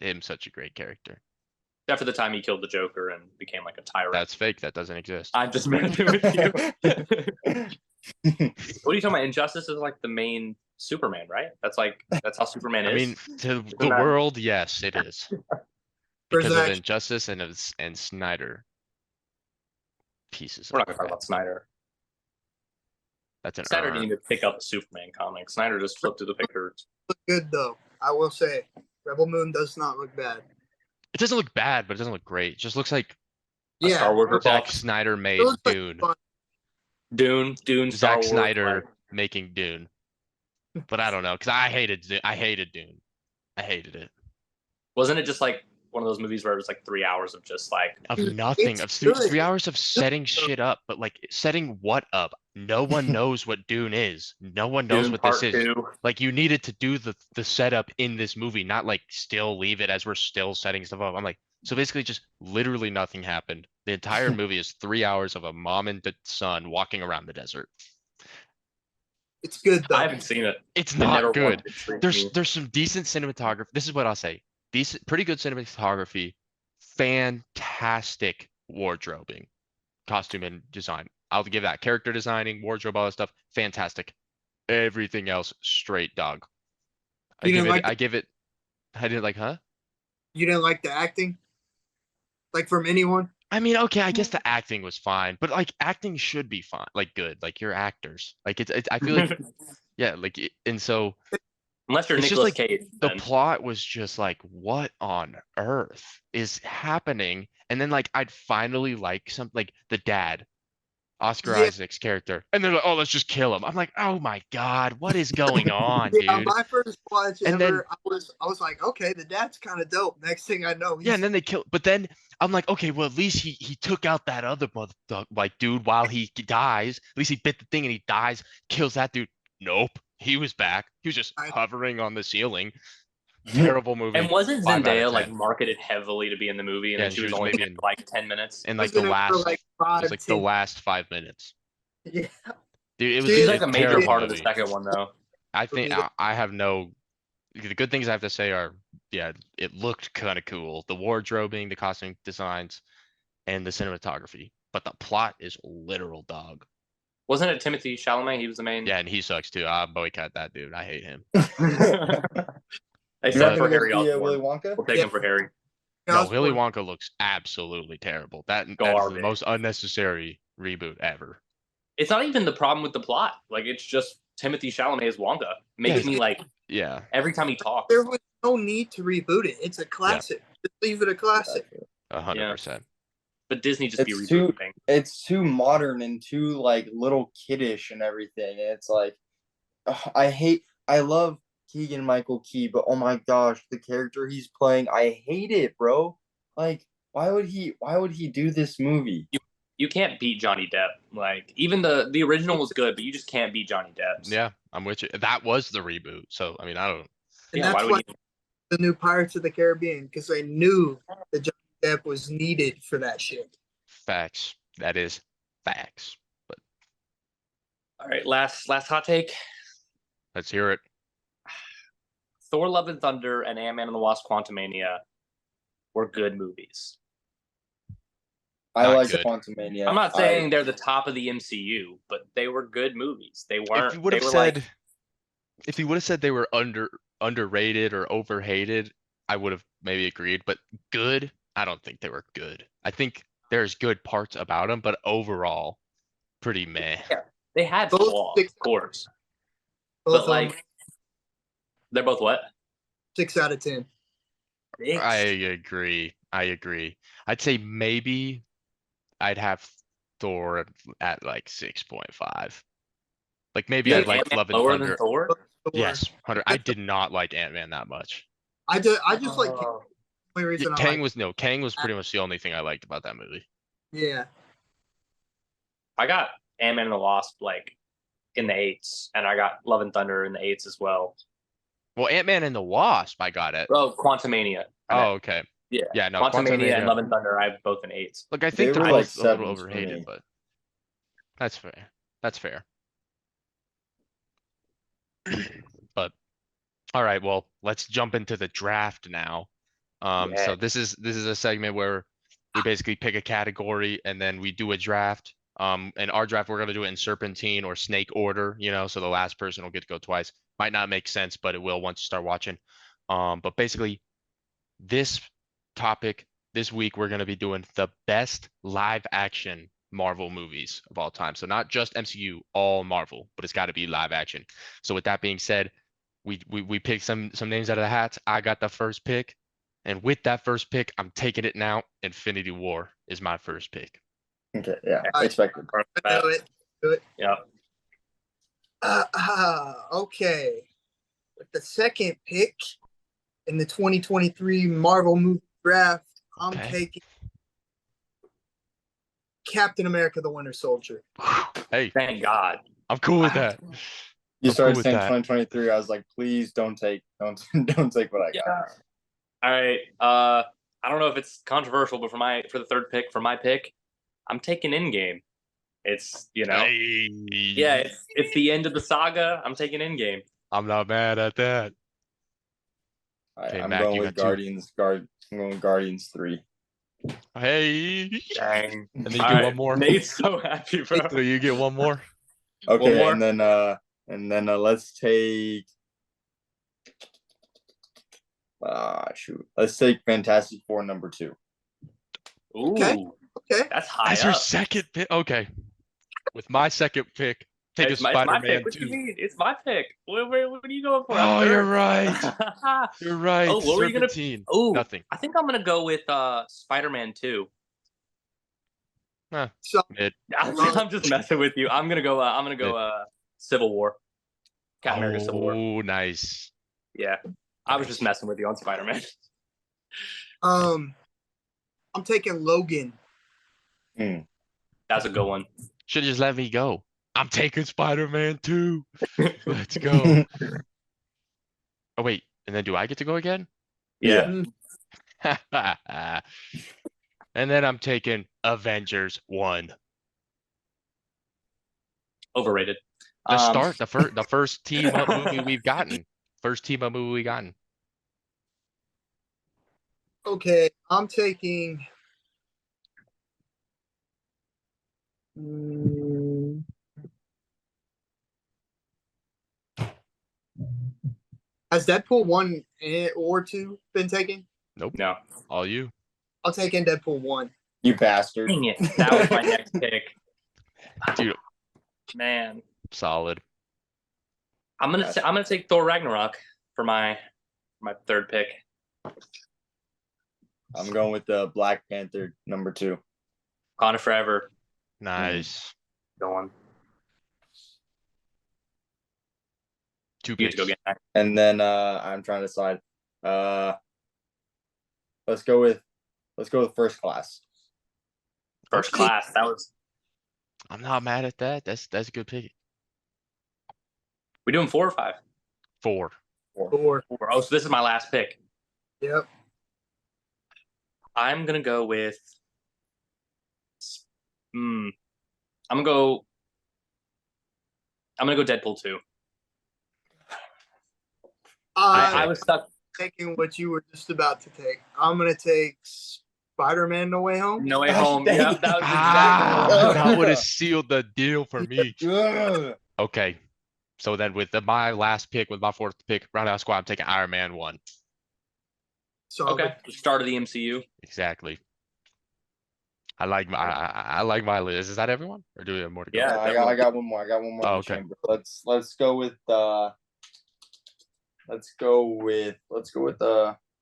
him such a great character. After the time he killed the Joker and became like a tyrant. That's fake. That doesn't exist. I'm just messing with you. What are you talking about? Injustice is like the main Superman, right? That's how Superman is. I mean, to Isn't the that- world, yes, it is. Where's Because of that? Injustice and Snyder. Pieces We're of not gonna talk crap. about Snyder. That's an Snyder error. didn't even pick up the Superman comic. Snyder just flipped through the pictures. Look good though. I will say, Rebel Moon does not look bad. It doesn't look bad, but it doesn't look great. It just looks like A Yeah, Star Wars Zack ripoff. Snyder it made looks like Dune. fun. Dune, Star Zack Wars. Snyder like- making Dune. But I don't know, because I hated Dune. I hated it. Wasn't it just like one of those movies where it was like 3 hours of just like Of Dude, nothing. it's Of three, good. 3 hours of setting shit up, but like setting what up? No one knows what Dune is. No one knows Dune what this Part is. 2? Like you needed to do the setup in this movie, not like still leave it as we're still setting stuff up. I'm like, so basically just literally nothing happened. The entire movie is 3 hours of a mom and son walking around the desert. It's good though. I haven't seen it. It's It never not good. once intrigued me. There's some decent cinematography. This is what I'll say. Decent, pretty good cinematography. Fantastic wardrobing, costume and design. I'll give that. Character designing, wardrobe, all that stuff. Fantastic. Everything else, straight dog. I You give didn't it. like I give it. I didn't like, huh? You didn't like the acting, like from anyone. I mean, okay, I guess the acting was fine, but like acting should be fine, like good, like you're actors. Like it's I feel like yeah, like and so Unless you're it's just Nicolas like Cage. the then. plot was just like, what on earth is happening? And then like I'd finally like something like the dad, Oscar Yeah. Isaac's character, and they're like, oh, let's just kill him. I'm like, oh my God, what is going on, Yeah, dude? my first watch And then- ever, I was like, okay, the dad's kind of dope. Next thing I know, he's Yeah, and then they kill. But then I'm like, okay, well at least he took out that other mother like dude while he dies. At least he bit the thing and he dies, kills that dude. Nope, he was back. He was just hovering on the ceiling. Terrible movie. And wasn't 5 out of Zendaya like 10. marketed heavily to be in the movie, and Yeah, then she she was was only maybe in in- like 10 minutes? And I like was the in it for last, like it 5, was like the 10 last 5 minutes. Yeah, Dude, it was See, She's a like a major terrible part of the movie. second one, though. I For think me, I have no. The good things I have to say are, yeah, it looked kind of cool. The wardrobing, the costume designs, and the cinematography. But the plot is literal dog. Wasn't it Timothy Chalamet? He was the main. Yeah, and he sucks too. I boycott that dude. I hate him. They Is said that for gonna Harry be Osborn. Willy Wonka? We'll take Yeah. him for Harry. No, Osborn. Willy Wonka looks absolutely terrible. That is the Garbage. most unnecessary reboot ever. It's not even the problem with the plot. Like, it's just Timothy Chalamet as Wonka. Makes Yeah. me like Yeah, every time he talks. there was no need to reboot it. It's a classic. Just leave it a classic. 100%. But Disney just be It's too- rebooting. It's too modern and too like little kiddish and everything. And it's like I love Keegan Michael Key, but oh my gosh, the character he's playing, I hate it, bro. Like, why would he do this movie? You can't beat Johnny Depp. Like, even the original was good, but you just can't beat Johnny Depp. Yeah, I'm with you. That was the reboot. So I mean, I don't. And Yeah, that's why why would you? the new Pirates of the Caribbean, because they knew that Johnny Depp was needed for that shit. Facts. That is facts. But All right, last hot take. let's hear it. Thor: Love and Thunder and Ant-Man and the Wasp: Quantumania were good movies. I Not like good. Quantumania. I'm not saying they're the top of the MCU, but they were good movies. They weren't. If you would They have were said, like, if you would have said they were underrated or overhated, I would have maybe agreed. But good, I don't think they were good. I think there's good parts about them, but overall, pretty meh. yeah, they had Both flaws, six- of course, Both but of them, like they're both what? 6 out of 10. I Six. agree. I agree. I'd say maybe I'd have Thor at like 6.5. Like maybe You I'd think like Ant-Man Love and lower than Thunder. Thor? Thor. Yes, 100. I did not like Ant-Man that much. I just like Kang. Oh. The only reason I Kang like. was no, Kang was pretty much the only thing I liked about that movie. Yeah. I got Ant-Man and the Wasp like in the eights, and I got Love and Thunder in the eights as well. Well, Ant-Man and the Wasp, I got it. Oh, Quantumania. Oh, okay. Yeah. Yeah, no, Quantumania and Quantumania. Love and Thunder, I have both in eights. Look, I They think they're were like both a little sevens for overhated, me. but that's fair. That's fair. But all right, well, let's jump into the draft now. Yeah. So this is a segment where we basically pick a category and then we do a draft. In our draft, we're gonna do it in serpentine or snake order, so the last person will get to go twice. Might not make sense, but it will once you start watching. But basically, this topic this week we're gonna be doing the best live action Marvel movies of all time. So not just MCU, all Marvel, but it's got to be live action. So with that being said, we picked some names out of the hats. I got the first pick. And with that first pick, I'm taking it now. Infinity War is my first pick. Okay, yeah, I- expected. I know it. Do it. Yeah. Okay. With the second pick in the 2023 Marvel movie draft, I'm Okay. taking Captain America: The Winter Soldier. Hey, Thank God. I'm cool with that. You I'm started cool with saying that. 2023. I was like, please don't take don't take what I got. Yeah. All right. I don't know if it's controversial, but for the third pick, for my pick, I'm taking Endgame. It's Hey. yeah, it's the end of the saga. I'm taking Endgame. I'm not mad at that. Okay, I'm Mac, going you with got two. Guardians. I'm going with Guardians 3. Hey. Dang. And then you All get right, one more. Nate's so happy, bro. So you get one more. Okay, more. and then let's take shoot. Let's take Fantastic Four number 2. Ooh, Okay. Okay. that's high That's your up. second pick. Okay. With my second pick, take a It's my pick. Spider-Man What do you 2. mean? It's my pick. What are you going for? Oh, I'm you're third. right. You're right. Oh, what were you gonna? Serpentine. Oh, Nothing. I think I'm gonna go with Spider-Man 2. So Mid. I'm just messing with you. I'm gonna go Civil War. Captain America Civil War. Oh, nice. Yeah. I was just messing with you on Spider-Man. I'm taking Logan. That's a good one. Should just let me go. I'm taking Spider-Man 2. Let's go. Oh, wait. And then do I get to go again? Yeah. Mm, And then I'm taking Avengers 1. Overrated. The first team up movie we've gotten. First team up movie we've gotten. Okay, I'm taking. mm, Has Deadpool 1 or 2 been taken? Nope. No. All you. I'll take in Deadpool 1. You bastard. Dang it. That was my next pick. Dude, Man. solid. I'm gonna take Thor Ragnarok for my third pick. I'm going with the Black Panther number 2. Wakanda Forever. Nice. Going. Two You get picks. to go get And then I'm trying to decide. Let's go with First Class. First Class. That was. I'm not mad at that. That's a good pick. We doing 4 or 5? 4. 4. 4. Oh, so this is my last pick. Yep. I'm gonna go with. I'm gonna go Deadpool 2. I was stuck. Taking what you were just about to take. I'm gonna take Spider-Man No Way Home. No Way Gosh, Home. dang Yeah, it. that was exactly what That would have sealed the deal for me. Ugh. Okay. So then with my last pick, with my fourth pick, roundhouse squad, I'm taking Iron Man 1. So Okay, the start of the MCU. Exactly. I like my list. Is that everyone? Or do we have more to go? Yeah. I got one more. I got one more Oh, in the okay. chamber. Let's go with Well,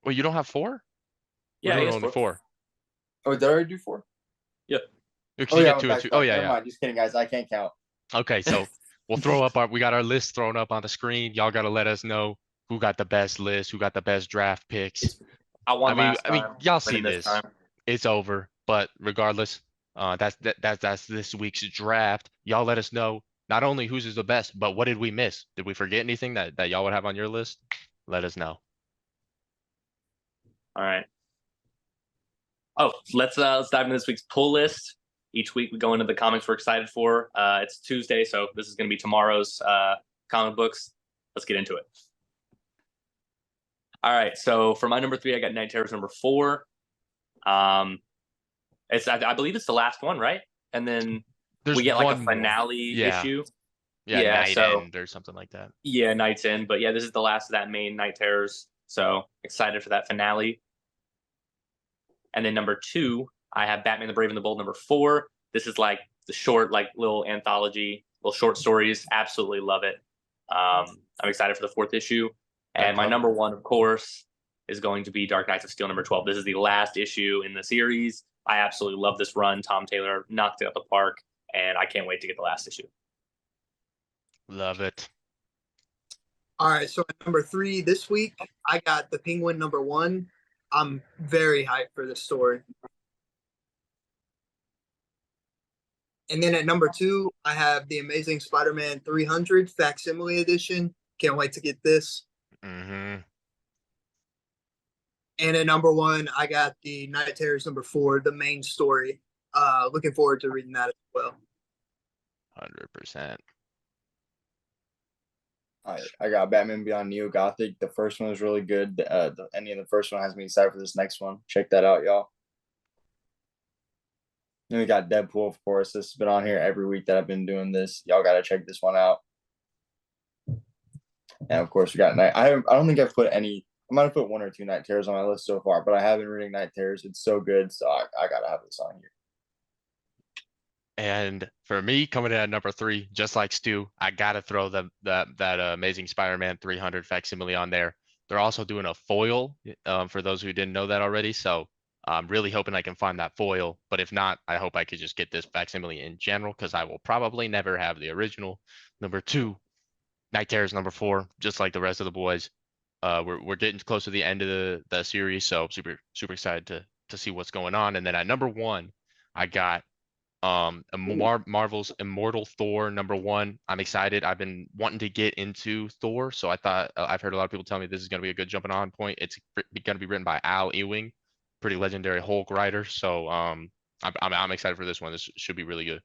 you don't have 4? Yeah, We're I doing guess only 4. Oh, did I already do 4? Because Oh you yeah, get 2 and back 2. to Oh back. yeah, Never yeah. mind. Just kidding, guys. I can't count. Okay, so we'll throw up we got our list thrown up on the screen. Y'all gotta let us know who got the best list, who got the best draft picks. I won last I mean, time. y'all see winning this. time. It's over. But regardless, that's this week's draft. Y'all let us know not only whose is the best, but what did we miss? Did we forget anything that y'all would have on your list? Let us know. All right. Oh, let's dive into this week's pull list. Each week we go into the comics we're excited for. It's Tuesday, so this is going to be tomorrow's comic books. Let's get into it. All right, so for my number 3, I got Night Terrors number 4. It's I believe it's the last one, right? And then There's we get like a one more. finale Yeah. issue. Yeah, Yeah, Night so- End or something like that. Yeah, Night's End. But yeah, this is the last of that main Night Terrors. So excited for that finale. And then number 2, I have Batman the Brave and the Bold number 4. This is like the short, like little anthology, little short stories. Absolutely love it. I'm excited for the 4th issue. And my cover. number 1, of course, is going to be Dark Knights of Steel number 12. This is the last issue in the series. I absolutely love this run. Tom Taylor knocked it out the park, and I can't wait to get the last issue. Love it. All right, so at number 3 this week, I got the Penguin number 1. I'm very hyped for this story. And then at number 2, I have the Amazing Spider-Man 300 facsimile edition. Can't wait to get this. Mm-hmm. And at number 1, I got the Night Terrors number 4, the main story. Looking forward to reading that as well. 100%. I got Batman Beyond Neo Gothic. The first one was really good. The ending of the first one has me excited for this next one. Check that out, y'all. Then we got Deadpool, of course. This has been on here every week that I've been doing this. Y'all gotta check this one out. And of course, we got Night. I don't think I've put any. I might have put 1 or 2 Night Terrors on my list so far, but I have been reading Night Terrors. It's so good, so I gotta have this on here. And for me, coming in at number 3, just like Stu, I gotta throw that Amazing Spider-Man 300 facsimile on there. They're also doing a foil, for those who didn't know that already. So I'm really hoping I can find that foil. But if not, I hope I could just get this facsimile in general, because I will probably never have the original. Number 2, Night Terrors number 4, just like the rest of the boys. We're getting close to the end of the series, so super excited to see what's going on. And then at number 1, I got Marvel's Immortal Thor number 1. I'm excited. I've been wanting to get into Thor, so I thought I've heard a lot of people tell me this is going to be a good jumping on point. It's going to be written by Al Ewing, pretty legendary Hulk writer. So I'm excited for this one. This should be really good.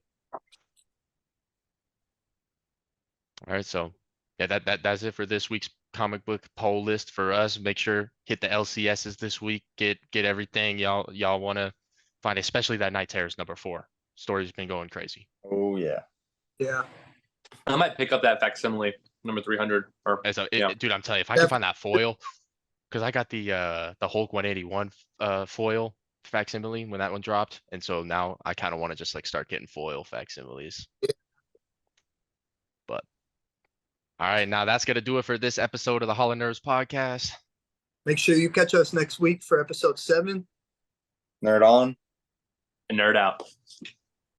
All right, so yeah, that's it for this week's comic book poll list for us. Make sure hit the LCSs this week. Get everything y'all want to find, especially that Night Terrors number 4. Story's been going crazy. Oh yeah. Yeah. I might pick up that facsimile number 300. Or And so, yeah. dude, I'm telling you, if I can find that foil, because I got the Hulk 181 foil facsimile when that one dropped, and so now I kind of want to just like start getting foil facsimiles. But all right, now that's gonna do it for this episode of the Hall of Nerds podcast. Make sure you catch us next week for episode 7. Nerd on. And nerd out.